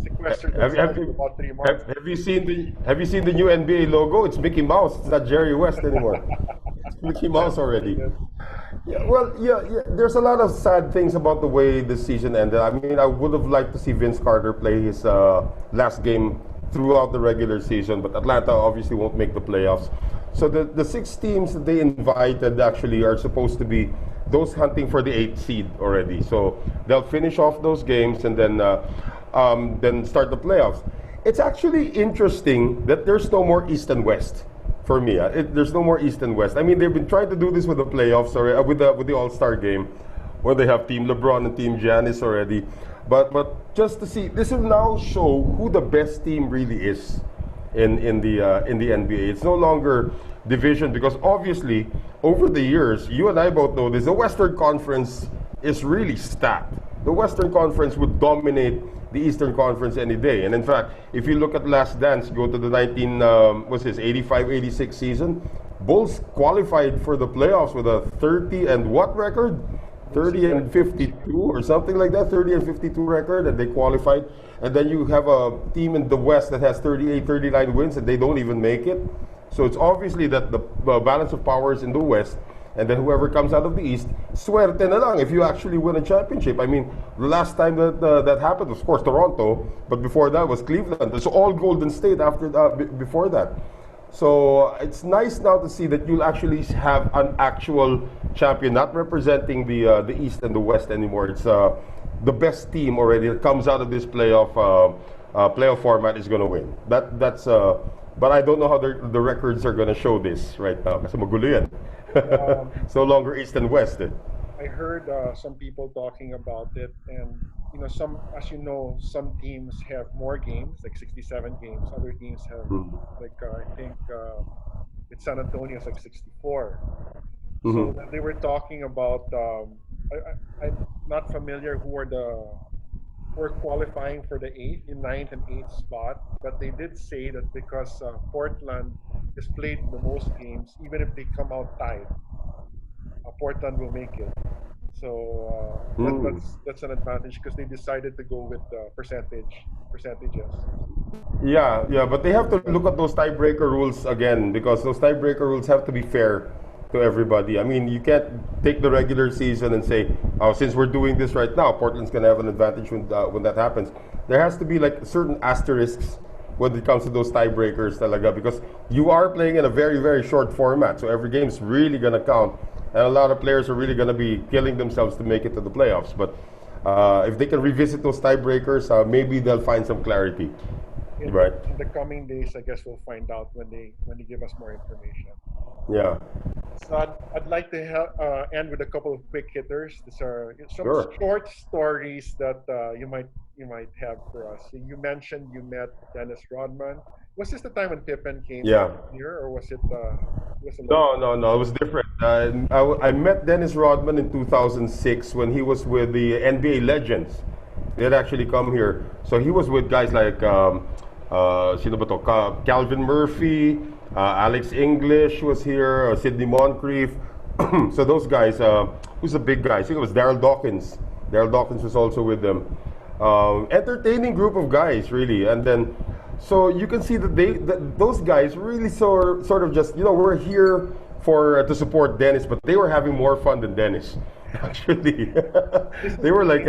[SPEAKER 1] sequester
[SPEAKER 2] Have,
[SPEAKER 1] themselves
[SPEAKER 2] have
[SPEAKER 1] for
[SPEAKER 2] you
[SPEAKER 1] about 3 months.
[SPEAKER 2] have you seen the new NBA logo? It's Mickey Mouse. It's not Jerry West anymore. It's Mickey Mouse already. Yeah, well, yeah. There's a lot of sad things about the way this season ended. I mean, I would have liked to see Vince Carter play his last game throughout the regular season, but Atlanta obviously won't make the playoffs. So the six teams that they invited actually are supposed to be those hunting for the eighth seed already. So they'll finish off those games and then start the playoffs. It's actually interesting that there's no more East and West for me. There's no more East and West. I mean, they've been trying to do this with the playoffs or with the All-Star game, where they have Team LeBron and Team Giannis already. But just to see, this will now show who the best team really is in the NBA. It's no longer division, because obviously over the years, you and I both know this, the Western Conference is really stacked. The Western Conference would dominate the Eastern Conference any day. And in fact, if you look at Last Dance, go to the 85-86 season, Bulls qualified for the playoffs with a 30 and what record? 30 and 52 or something like that, 30 and 52 record, and they qualified. And then you have a team in the West that has 38, 39 wins, and they don't even make it. So it's obviously that the balance of power is in the West, and then whoever comes out of the East, suerte na lang if you actually win a championship. I mean, the last time that happened was, of course, Toronto, but before that was Cleveland. It's all Golden State after before that. So it's nice now to see that you'll actually have an actual champion, not representing the East and the West anymore. It's the best team already that comes out of this playoff format is going to win. But I don't know how the records are going to show this right now. Kasi magulo yan. It's no longer East and West.
[SPEAKER 1] I heard some people talking about it, and some, as you know, some teams have more games, like 67 games. Other teams have, like I think it's San Antonio is like 64. So they were talking about. I'm not familiar who are qualifying for the ninth and eighth spot, but they did say that because Portland has played the most games, even if they come out tied, Portland will make it. So that's an advantage because they decided to go with percentages.
[SPEAKER 2] Yeah, but they have to look at those tiebreaker rules again, because those tiebreaker rules have to be fair to everybody. I mean, you can't take the regular season and say, oh, since we're doing this right now, Portland's going to have an advantage when that happens. There has to be like certain asterisks when it comes to those tiebreakers talaga, because you are playing in a very, very short format. So every game is really going to count. And a lot of players are really going to be killing themselves to make it to the playoffs. But if they can revisit those tiebreakers, maybe they'll find some clarity.
[SPEAKER 1] In the coming days, I guess we'll find out when they give us more information.
[SPEAKER 2] Yeah.
[SPEAKER 1] So I'd like to end with a couple of quick hitters. These are some short stories that you might have for us. So you mentioned you met Dennis Rodman. Was this the time when Pippen came here, or was it?
[SPEAKER 2] No. It was different. I met Dennis Rodman in 2006 when he was with the NBA Legends. They had actually come here. So he was with guys like sino ba to? Calvin Murphy, Alex English was here, Sidney Moncrief. So those guys, who's the big guy? I think it was Daryl Dawkins. Daryl Dawkins was also with them. Entertaining group of guys, really. And then, so you can see that those guys really sort of just, we're here to support Dennis, but they were having more fun than Dennis, actually. They were like...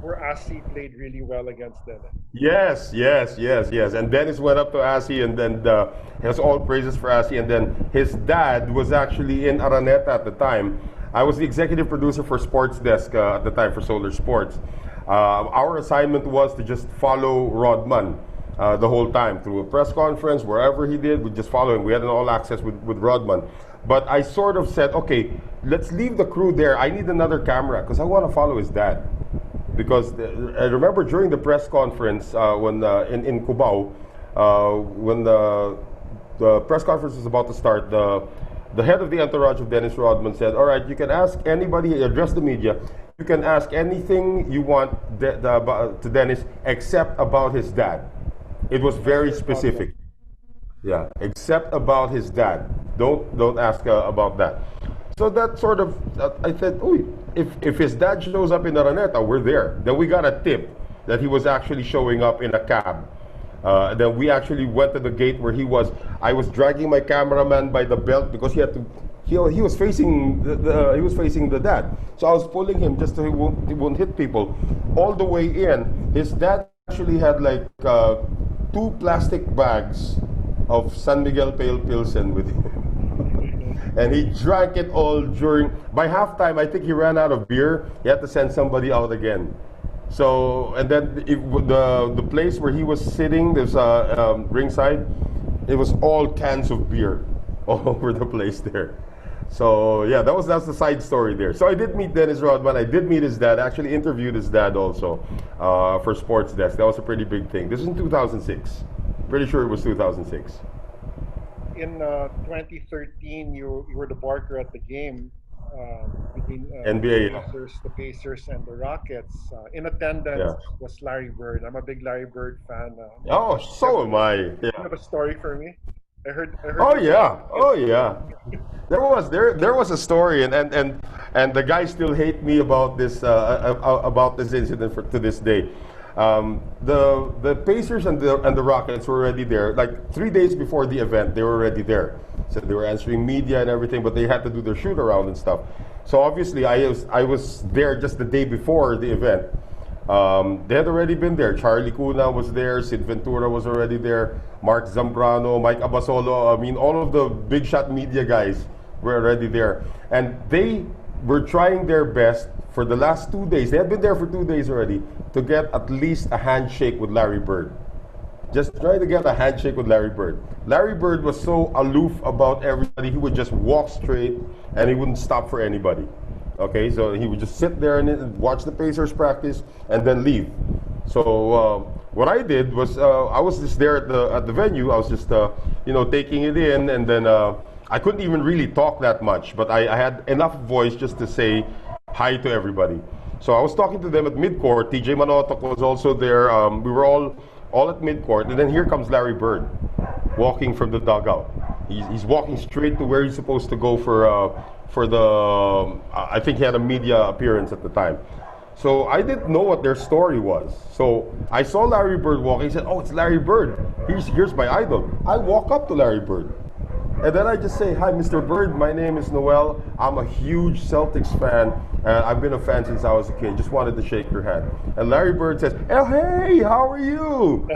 [SPEAKER 1] where Atty played really well against Dennis.
[SPEAKER 2] Yes. And Dennis went up to Atty, and then has all praises for Atty. And then his dad was actually in Araneta at the time. I was the executive producer for Sports Desk at the time for Solar Sports. Our assignment was to just follow Rodman the whole time through a press conference, wherever he did, we just follow him. We had an all access with Rodman. But I sort of said, okay, let's leave the crew there. I need another camera because I want to follow his dad. Because I remember during the press conference when in Cubao, when the press conference was about to start, the head of the entourage of Dennis Rodman said, all right, you can ask anybody, address the media, you can ask anything you want to Dennis except about his dad. It was very specific. Yeah, except about his dad. Don't ask about that. So that sort of, I said, oh, if his dad shows up in Araneta, we're there. Then we got a tip that he was actually showing up in a cab. Then we actually went to the gate where he was. I was dragging my cameraman by the belt because he had to. He was facing he was facing the dad. So I was pulling him just so he won't hit people. All the way in, his dad actually had like 2 plastic bags of San Miguel Pale Pilsen with him. And he drank it all during. By halftime, I think he ran out of beer. He had to send somebody out again. So, and then the place where he was sitting, there's ringside, it was all cans of beer all over the place there. So yeah, that's the side story there. So I did meet Dennis Rodman. I did meet his dad. I actually interviewed his dad also for Sports Desk. That was a pretty big thing. This is in 2006. Pretty sure it was 2006.
[SPEAKER 1] In 2013, you were the barker at the game between
[SPEAKER 2] NBA.
[SPEAKER 1] the Pacers and the Rockets. In attendance was Larry Bird. I'm a big Larry Bird fan.
[SPEAKER 2] Oh, so am I. Yeah.
[SPEAKER 1] You have a story for me? I heard.
[SPEAKER 2] Oh yeah. Oh yeah. There was a story, and the guys still hate me about this incident to this day. The Pacers and the Rockets were already there. Like 3 days before the event, they were already there. So they were answering media and everything, but they had to do their shoot around and stuff. So obviously, I was there just the day before the event. They had already been there. Charlie Cuna was there. Sid Ventura was already there. Mark Zambrano, Mike Abasolo. I mean, all of the big shot media guys were already there, and they were trying their best for the last 2 days. They had been there for 2 days already to get at least a handshake with Larry Bird. Just trying to get a handshake with Larry Bird. Larry Bird was so aloof about everybody. He would just walk straight and he wouldn't stop for anybody. Okay, so he would just sit there and watch the Pacers practice and then leave. So what I did was I was just there at the venue. I was just taking it in, and then I couldn't even really talk that much, but I had enough voice just to say hi to everybody. So I was talking to them at midcourt. TJ Manotok was also there. We were all at midcourt, and then here comes Larry Bird walking from the dugout. He's walking straight to where he's supposed to go for the I think he had a media appearance at the time. So I didn't know what their story was. So I saw Larry Bird walking. He said, "Oh, it's Larry Bird. Here's my idol." I walk up to Larry Bird, and then I just say, "Hi, Mr. Bird. My name is Noel. I'm a huge Celtics fan, and I've been a fan since I was a kid. Just wanted to shake your hand." And Larry Bird says, "Oh, hey, how are you?"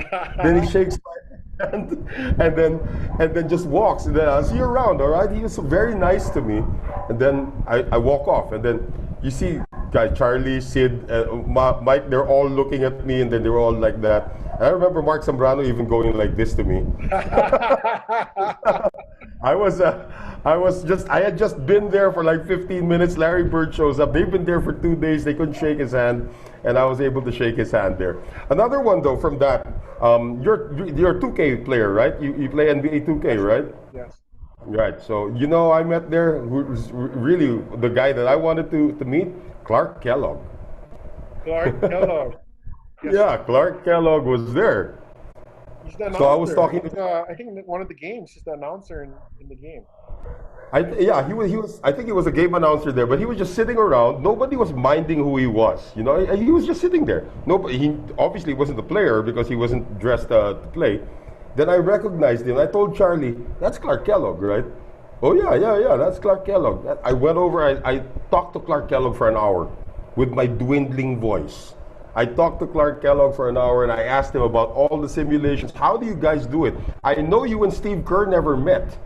[SPEAKER 2] Then he shakes my hand, and then just walks. And then I'll see you around, all right? He was very nice to me. And then I walk off, and then you see guys, Charlie, Sid, Mike, they're all looking at me, and then they were all like that. And I remember Mark Zambrano even going like this to me. I had just been there for like 15 minutes. Larry Bird shows up. They've been there for 2 days. They couldn't shake his hand, and I was able to shake his hand there. Another one though from that, you're a 2K player, right? You play NBA 2K, right?
[SPEAKER 1] Yes.
[SPEAKER 2] Right. So I met there who's really the guy that I wanted to meet, Clark Kellogg.
[SPEAKER 1] Clark Kellogg. Yes.
[SPEAKER 2] Yeah, Clark Kellogg was there.
[SPEAKER 1] He's the announcer.
[SPEAKER 2] So I was talking.
[SPEAKER 1] I think in one of the games, he's the announcer in the game.
[SPEAKER 2] He was. I think he was a game announcer there, but he was just sitting around. Nobody was minding who he was. He was just sitting there. Nobody. He obviously wasn't a player because he wasn't dressed to play. Then I recognized him. I told Charlie, "That's Clark Kellogg, right?" "Oh yeah, that's Clark Kellogg." I went over. I talked to Clark Kellogg for an hour with my dwindling voice. I talked to Clark Kellogg for an hour, and I asked him about all the simulations. How do you guys do it? I know you and Steve Kerr never met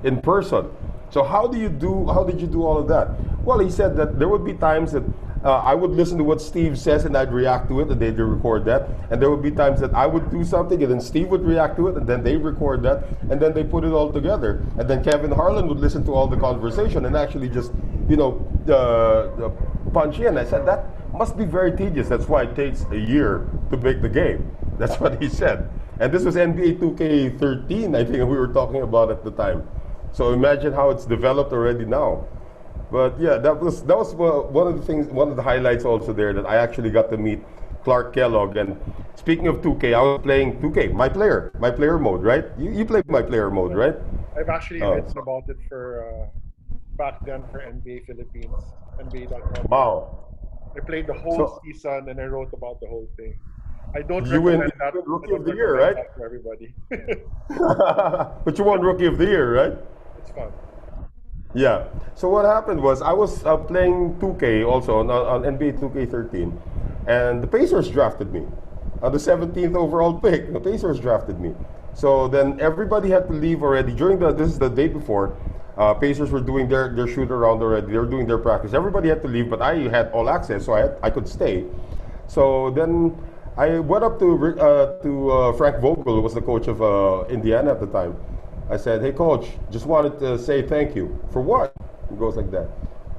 [SPEAKER 2] in person. So how did you do all of that? Well, he said that there would be times that I would listen to what Steve says and I'd react to it, and they'd record that. And there would be times that I would do something and then Steve would react to it, and then they record that, and then they put it all together. And then Kevin Harlan would listen to all the conversation and actually just, punch in. I said, that must be very tedious. That's why it takes a year to make the game. That's what he said. And this was NBA 2K13, I think we were talking about at the time. So imagine how it's developed already now. But yeah, that was one of the things, one of the highlights also there, that I actually got to meet Clark Kellogg. And speaking of 2K, I was playing 2K, my player mode, right? You play my player mode, right?
[SPEAKER 1] I've actually written about it for back then for NBA Philippines, NBA.com.
[SPEAKER 2] Wow.
[SPEAKER 1] I played the whole season and I wrote about the whole thing. I don't
[SPEAKER 2] You win
[SPEAKER 1] recommend that.
[SPEAKER 2] Rookie of the Year, right?
[SPEAKER 1] For everybody.
[SPEAKER 2] But you won Rookie of the Year, right?
[SPEAKER 1] It's fun.
[SPEAKER 2] Yeah. So what happened was I was playing 2K also on NBA 2K13, and the Pacers drafted me on the 17th overall pick. The Pacers drafted me. So then everybody had to leave already. This is the day before. Pacers were doing their shoot around already. They were doing their practice. Everybody had to leave, but I had all access, so I could stay. So then I went up to Frank Vogel, who was the coach of Indiana at the time. I said, "Hey, coach, just wanted to say thank you." "For what?" He goes like that.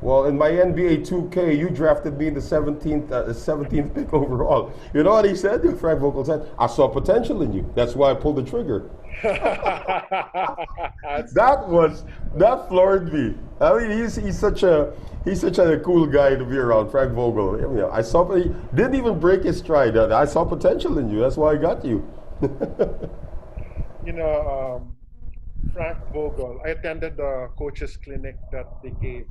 [SPEAKER 2] "Well, in my NBA 2K, you drafted me in the 17th pick overall." You know what he said? Frank Vogel said, "I saw potential in you. That's why I pulled the trigger." That floored me. I mean, he's such a cool guy to be around, Frank Vogel. You know, he didn't even break his stride. "I saw potential in you. That's why I got you."
[SPEAKER 1] You know, Frank Vogel, I attended the coaches clinic that they gave.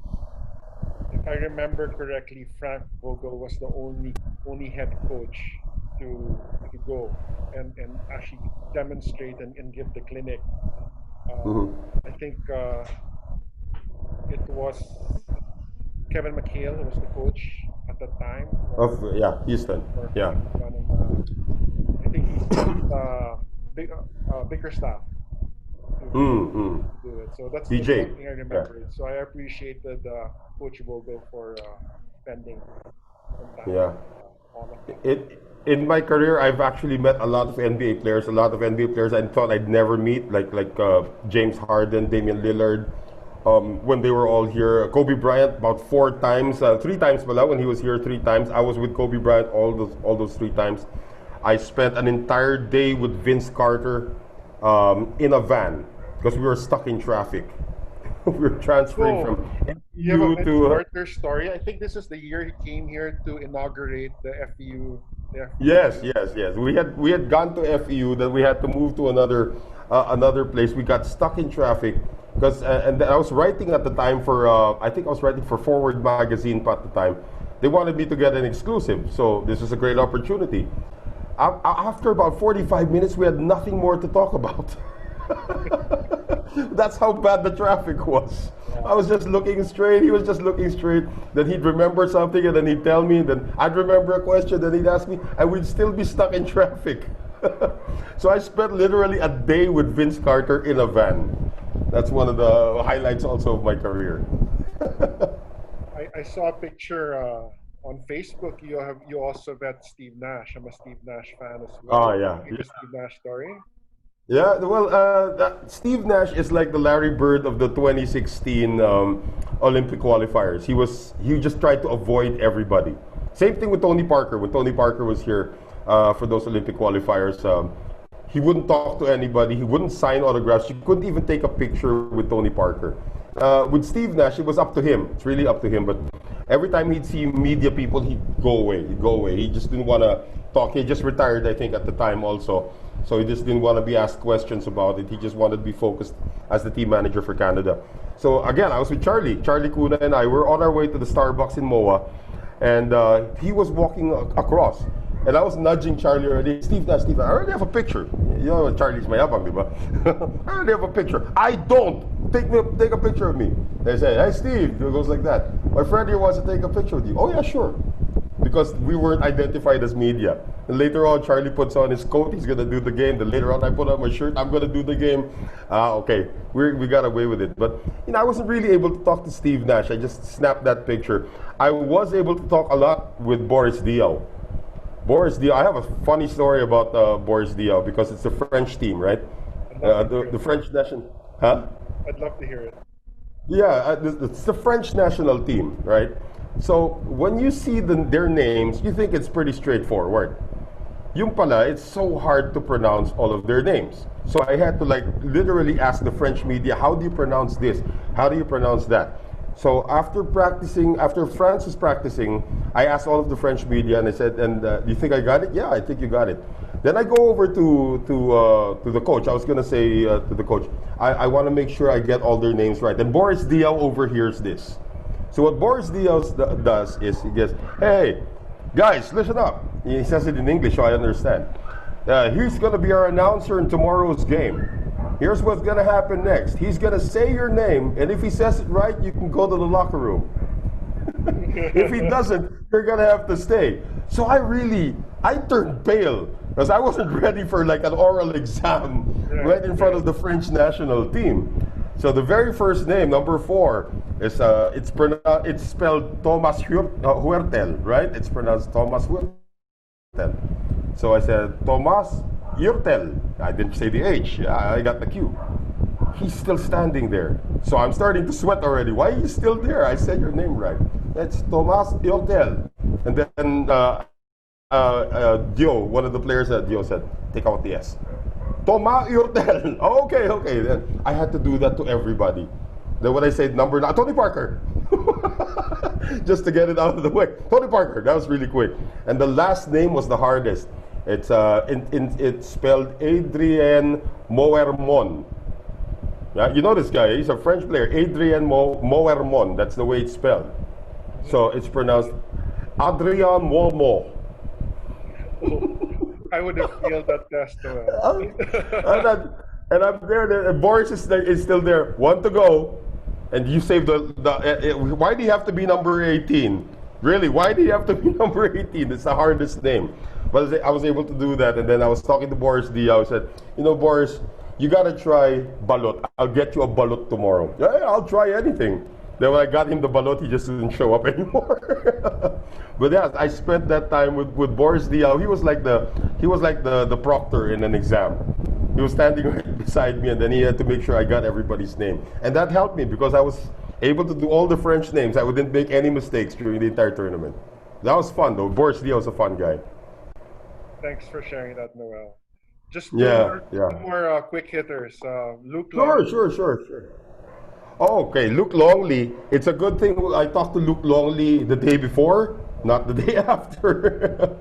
[SPEAKER 1] If I remember correctly, Frank Vogel was the only head coach to go and actually demonstrate and give the clinic. I think it was Kevin McHale who was the coach at that time.
[SPEAKER 2] Houston. Yeah.
[SPEAKER 1] I think he's bigger staff to do it. So that's
[SPEAKER 2] DJ.
[SPEAKER 1] one thing I remember. Yeah. So I appreciated Coach Vogel for spending some time.
[SPEAKER 2] Yeah.
[SPEAKER 1] On it.
[SPEAKER 2] In my career, I've actually met a lot of NBA players. I thought I'd never meet, like James Harden, Damian Lillard. When they were all here, Kobe Bryant about 4 times, 3 times when he was here 3 times. I was with Kobe Bryant all those 3 times. I spent an entire day with Vince Carter in a van because we were stuck in traffic. We were transferring from
[SPEAKER 1] you have a
[SPEAKER 2] FEU to
[SPEAKER 1] Carter story. I think this is the year he came here to inaugurate the FEU.
[SPEAKER 2] Yes. We had gone to FEU, then we had to move to another place. We got stuck in traffic because and I was writing at the time for I think I was writing for Forward magazine at the time. They wanted me to get an exclusive, so this was a great opportunity. After about 45 minutes, we had nothing more to talk about. That's how bad the traffic was. I was just looking straight, he was just looking straight. Then he'd remember something and then he'd tell me, and then I'd remember a question, then he'd ask me, and we'd still be stuck in traffic. So I spent literally a day with Vince Carter in a van. That's one of the highlights also of my career.
[SPEAKER 1] I saw a picture on Facebook. You also met Steve Nash. I'm a Steve Nash fan as well.
[SPEAKER 2] Oh yeah.
[SPEAKER 1] The Steve Nash story.
[SPEAKER 2] Yeah, well, Steve Nash is like the Larry Bird of the 2016 Olympic qualifiers. He just tried to avoid everybody. Same thing with Tony Parker. When Tony Parker was here for those Olympic qualifiers, he wouldn't talk to anybody. He wouldn't sign autographs. You couldn't even take a picture with Tony Parker. With Steve Nash, it was up to him. It's really up to him. But every time he'd see media people, he'd go away. He just didn't want to talk. He just retired, I think, at the time also. So he just didn't want to be asked questions about it. He just wanted to be focused as the team manager for Canada. So again, I was with Charlie Cuna and I were on our way to the Starbucks in MOA. And he was walking across. And I was nudging Charlie already. Steve, I already have a picture. You know, Charlie's mayabang, di ba? I already have a picture. I don't. Take a picture of me. They say, "Hey, Steve." It goes like that. "My friend here wants to take a picture with you." "Oh, yeah, sure." Because we weren't identified as media. And later on, Charlie puts on his coat. He's going to do the game. Then later on, I put on my shirt. I'm going to do the game. Okay. We got away with it. But, I wasn't really able to talk to Steve Nash. I just snapped that picture. I was able to talk a lot with Boris Diaw. I have a funny story about Boris Diaw because it's a French team, right? The French national... Huh?
[SPEAKER 1] I'd love to hear it.
[SPEAKER 2] Yeah, it's the French national team, right? So when you see their names, you think it's pretty straightforward. Yung pala, it's so hard to pronounce all of their names. So I had to like literally ask the French media, how do you pronounce this? How do you pronounce that? So after practicing, after France was practicing, I asked all of the French media, and I said, "And do you think I got it?" "Yeah, I think you got it." Then I go over to the coach. I was gonna say to the coach, I want to make sure I get all their names right. And Boris Diaw overhears this. So what Boris Diaw does is he goes, "Hey, guys, listen up." He says it in English, so I understand. He's gonna be our announcer in tomorrow's game. Here's what's gonna happen next. He's gonna say your name, and if he says it right, you can go to the locker room. If he doesn't, you're gonna have to stay. So I turned pale because I wasn't ready for like an oral exam right in front of the French national team. So the very first name, number 4, is it's spelled Thomas Huertel, right? It's pronounced Thomas Huertel. So I said Thomas Huertel. I didn't say the H. Yeah, I got the Q. He's still standing there. So I'm starting to sweat already. "Why are you still there? I said your name right." "It's Thomas Huertel." And then Dio, one of the players at Dio said, "Take out the S." "Thomas Huertel." Okay. Then I had to do that to everybody. Then when I said number 9, Tony Parker. Just to get it out of the way. Tony Parker, that was really quick. And the last name was the hardest. It's spelled Adrien Moermon. Yeah, you know this guy, he's a French player, Adrien Moermon, that's the way it's spelled. So it's pronounced Adrien Moermon.
[SPEAKER 1] I would have failed that test.
[SPEAKER 2] and I'm there, and Boris is still there. 1 to go, and you saved why do you have to be number 18? Really, why do you have to be number 18? It's the hardest name. But I was able to do that, and then I was talking to Boris Diaw. I said, Boris, you gotta try balot. I'll get you a balot tomorrow. Yeah, I'll try anything. Then when I got him the balot, he just didn't show up anymore. But yeah, I spent that time with Boris Diaw. He was like the proctor in an exam. He was standing right beside me, and then he had to make sure I got everybody's name. And that helped me because I was able to do all the French names. I didn't make any mistakes during the entire tournament. That was fun though. Boris Diaw was a fun guy.
[SPEAKER 1] Thanks for sharing that, Noel. Just
[SPEAKER 2] two
[SPEAKER 1] more quick hitters. Luc
[SPEAKER 2] Longley. Sure. Oh, okay, Luc Longley. It's a good thing I talked to Luc Longley the day before, not the day after.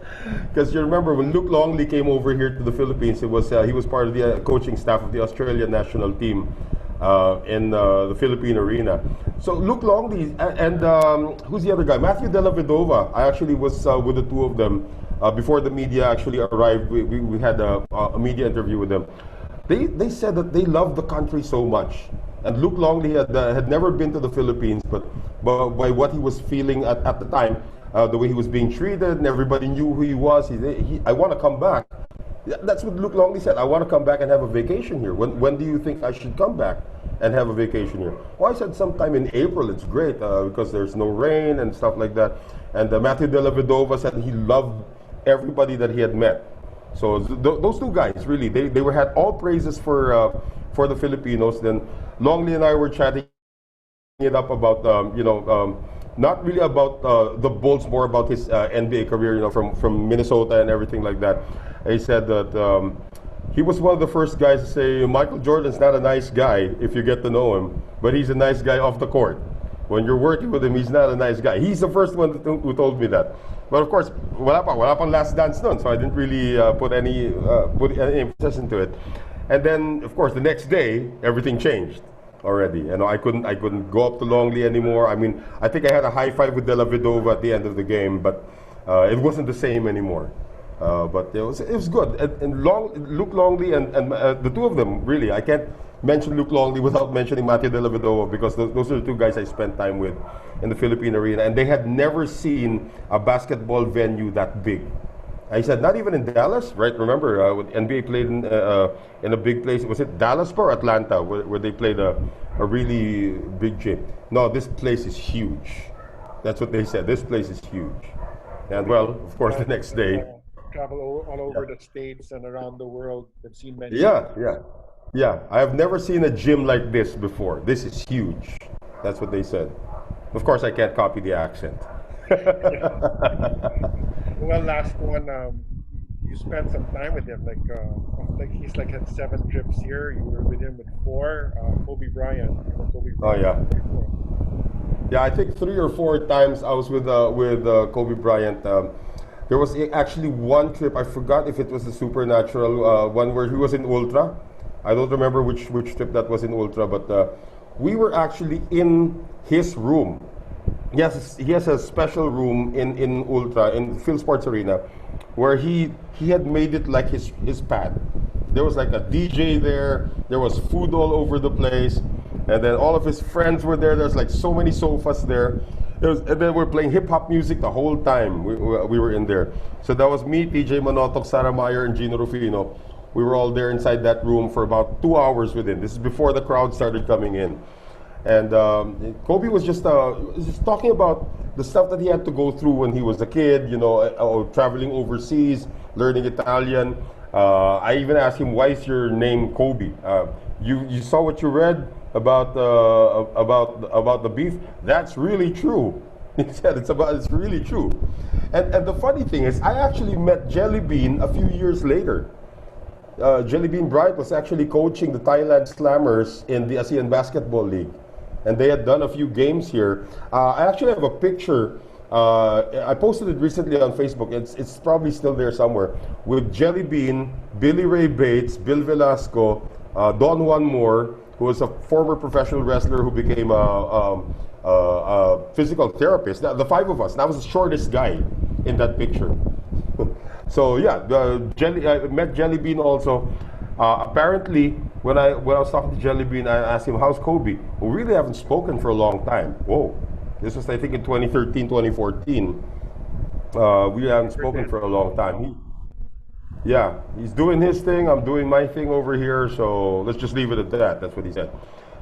[SPEAKER 2] Because you remember when Luc Longley came over here to the Philippines, he was part of the coaching staff of the Australian national team in the Philippine arena. So Luc Longley and who's the other guy? Matthew Della Vedova. I actually was with the two of them. Before the media actually arrived, we had a media interview with them. They said that they love the country so much. And Luc Longley had never been to the Philippines, but by what he was feeling at the time, the way he was being treated, and everybody knew who he was, I want to come back. That's what Luc Longley said. "I want to come back and have a vacation here. When do you think I should come back and have a vacation here?" Well, I said sometime in April. It's great because there's no rain and stuff like that. And Matthew Della Vedova said he loved everybody that he had met. So those two guys really they had all praises for the Filipinos. Then Longley and I were chatting it up about not really about the Bulls, more about his NBA career, from Minnesota and everything like that. He said that he was one of the first guys to say Michael Jordan's not a nice guy if you get to know him, but he's a nice guy off the court. When you're working with him, he's not a nice guy. He's the first one who told me that. But of course, wala pang last dance nun, so I didn't really put any emphasis into it. And then, of course, the next day, everything changed already. I couldn't go up to Longley anymore. I mean, I think I had a high five with Della Vedova at the end of the game, but it wasn't the same anymore. But it was good. And Luc Longley and the two of them, really, I can't mention Luc Longley without mentioning Matthew Della Vedova, because those are the two guys I spent time with in the Philippine arena, and they had never seen a basketball venue that big. I said, not even in Dallas, right? Remember, when NBA played in a big place, was it Dallas or Atlanta, where they played a really big gym? No, this place is huge. That's what they said. This place is huge. And well, of course, the next day,
[SPEAKER 1] travel all over the States and around the world. I've seen many.
[SPEAKER 2] Yeah. I have never seen a gym like this before. This is huge. That's what they said. Of course, I can't copy the accent.
[SPEAKER 1] Well, last one. you spent some time with him. Like he's like had 7 trips here. You were with him with 4. Kobe Bryant. You know, Kobe
[SPEAKER 2] Oh
[SPEAKER 1] Bryant.
[SPEAKER 2] yeah. Yeah, I think 3 or 4 times I was with Kobe Bryant. There was actually one trip, I forgot if it was the supernatural one where he was in Ultra. I don't remember which trip that was in Ultra, but we were actually in his room. He has a special room in Ultra, in Phil Sports Arena, where he had made it like his pad. There was like a DJ there was food all over the place, and then all of his friends were there. There's like so many sofas there. And then we're playing hip-hop music the whole time we were in there. So that was me, TJ Manotok, Sarah Meyer, and Gino Rufino. We were all there inside that room for about 2 hours with him. This is before the crowd started coming in. And Kobe was just talking about the stuff that he had to go through when he was a kid, you know, traveling overseas, learning Italian. I even asked him, why is your name Kobe? You saw what you read about the beef? That's really true. He said it's really true. And the funny thing is, I actually met Jelly Bean a few years later. Jelly Bean Bryant was actually coaching the Thailand Slammers in the ASEAN Basketball League. And they had done a few games here. I actually have a picture. I posted it recently on Facebook. It's probably still there somewhere. With Jelly Bean, Billy Ray Bates, Bill Velasco, Don Juan Moore, who was a former professional wrestler who became a physical therapist. The 5 of us. And I was the shortest guy in that picture. So yeah, I met Jelly Bean also. Apparently, when I was talking to Jelly Bean, I asked him, how's Kobe? We really haven't spoken for a long time. Whoa. This was, I think, in 2013, 2014. We haven't spoken for a long time. He's doing his thing. I'm doing my thing over here. So let's just leave it at that. That's what he said.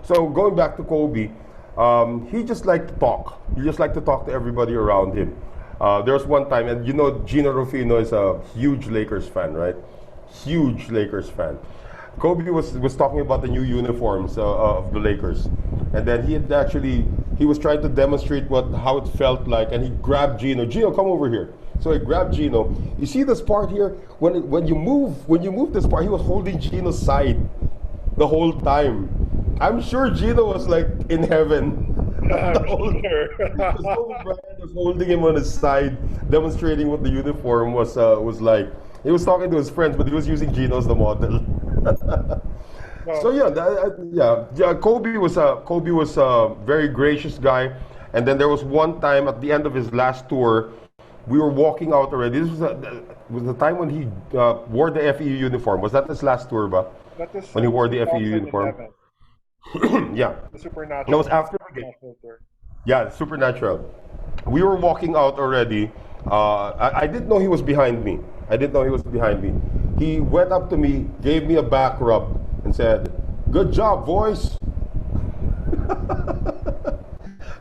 [SPEAKER 2] So going back to Kobe, he just liked to talk. He just liked to talk to everybody around him. There was one time, and you know, Gino Rufino is a huge Lakers fan, right? Huge Lakers fan. Kobe was talking about the new uniforms of the Lakers, and then he was trying to demonstrate how it felt like, and he grabbed Gino. Gino, come over here. So he grabbed Gino. You see this part here? When you move this part, he was holding Gino's side the whole time. I'm sure Gino was like in heaven. Kobe Bryant was holding him on his side, demonstrating what the uniform was like. He was talking to his friends, but he was using Gino as the model. So Kobe was a very gracious guy. And then there was one time at the end of his last tour, we were walking out already. This was the time when he wore the FEU uniform. Was that his last tour, ba?
[SPEAKER 1] That was
[SPEAKER 2] When he wore the FEU uniform. Yeah.
[SPEAKER 1] The Supernatural.
[SPEAKER 2] That was after the game. Yeah, Supernatural. We were walking out already. I didn't know he was behind me. He went up to me, gave me a back rub, and said, "Good job, boys."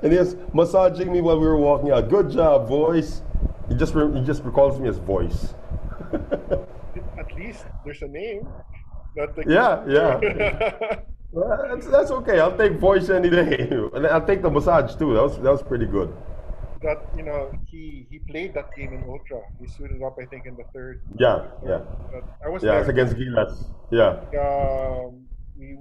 [SPEAKER 2] And he was massaging me while we were walking out. "Good job, boys." He just recalls me as Voice.
[SPEAKER 1] At least there's a name.
[SPEAKER 2] Yeah. Well, that's okay. I'll take Voice any day, and I'll take the massage too. That was pretty good.
[SPEAKER 1] That, you know, he played that game in Ultra. He suited up, I think, in the 3rd.
[SPEAKER 2] Yeah.
[SPEAKER 1] But I was
[SPEAKER 2] Yeah,
[SPEAKER 1] there.
[SPEAKER 2] it's against Gilas. Yeah.
[SPEAKER 1] We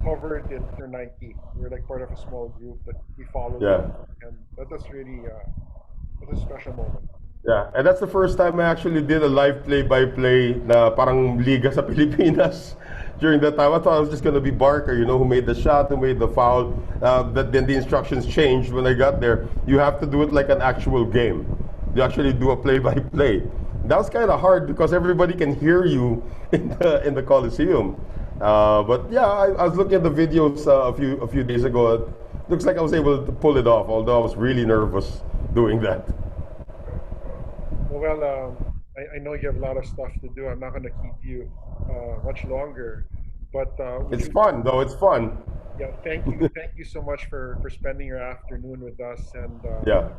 [SPEAKER 1] covered it for Nike. We were like part of a small group that we followed.
[SPEAKER 2] Yeah.
[SPEAKER 1] And that was really a special moment.
[SPEAKER 2] Yeah, and that's the first time I actually did a live play-by-play na parang liga sa Pilipinas. During that time, I thought I was just going to be Barker, you know, who made the shot, who made the foul. Then the instructions changed when I got there. You have to do it like an actual game. You actually do a play-by-play. That was kind of hard because everybody can hear you in the Coliseum. But yeah, I was looking at the videos a few days ago. It looks like I was able to pull it off, although I was really nervous doing that.
[SPEAKER 1] Well, I know you have a lot of stuff to do. I'm not going to keep you much longer, but
[SPEAKER 2] it's fun, though. It's fun.
[SPEAKER 1] Yeah, thank you so much for spending your afternoon with us. And
[SPEAKER 2] yeah,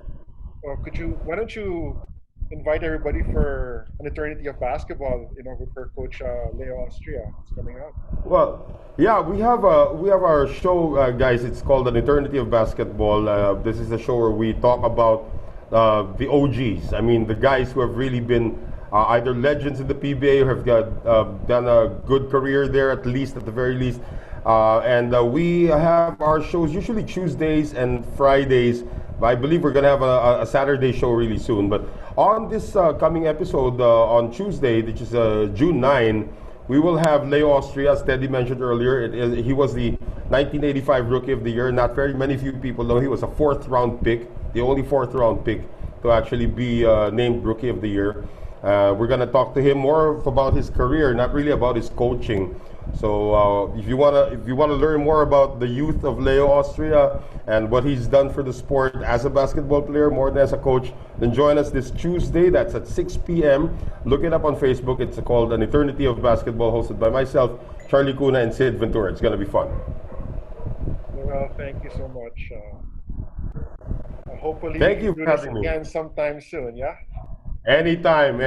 [SPEAKER 1] well, why don't you invite everybody for an eternity of basketball? You know, for Coach Leo Austria. It's coming up.
[SPEAKER 2] Well, yeah, we have our show, guys. It's called An Eternity of Basketball. This is a show where we talk about the OGs. I mean, the guys who have really been either legends in the PBA who have done a good career there, at least, at the very least. We have our shows usually Tuesdays and Fridays. I believe we're going to have a Saturday show really soon. But on this coming episode on Tuesday, which is June 9, we will have Leo Austria, as Teddy mentioned earlier. He was the 1985 Rookie of the Year. Not very many few people know he was a fourth-round pick, the only fourth-round pick to actually be named Rookie of the Year. We're going to talk to him more about his career, not really about his coaching. So if you wanna learn more about the youth of Leo Austria and what he's done for the sport as a basketball player more than as a coach, then join us this Tuesday. That's at 6 p.m. Look it up on Facebook. It's called An Eternity of Basketball, hosted by myself, Charlie Cuna, and Sid Ventura. It's going to be fun.
[SPEAKER 1] Well, thank you so much. Hopefully,
[SPEAKER 2] thank you
[SPEAKER 1] do
[SPEAKER 2] for
[SPEAKER 1] this
[SPEAKER 2] having me.
[SPEAKER 1] again sometime soon. Yeah.
[SPEAKER 2] Anytime.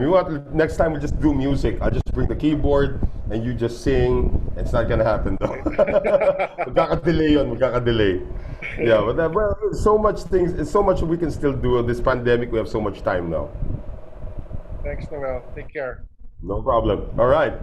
[SPEAKER 2] You want next time we just do music. I just bring the keyboard and you just sing. It's not gonna happen though. Magkaka-delay. Yeah, but well, so much we can still do. This pandemic, we have so much time now.
[SPEAKER 1] Thanks, Noel. Take care.
[SPEAKER 2] No problem. All right.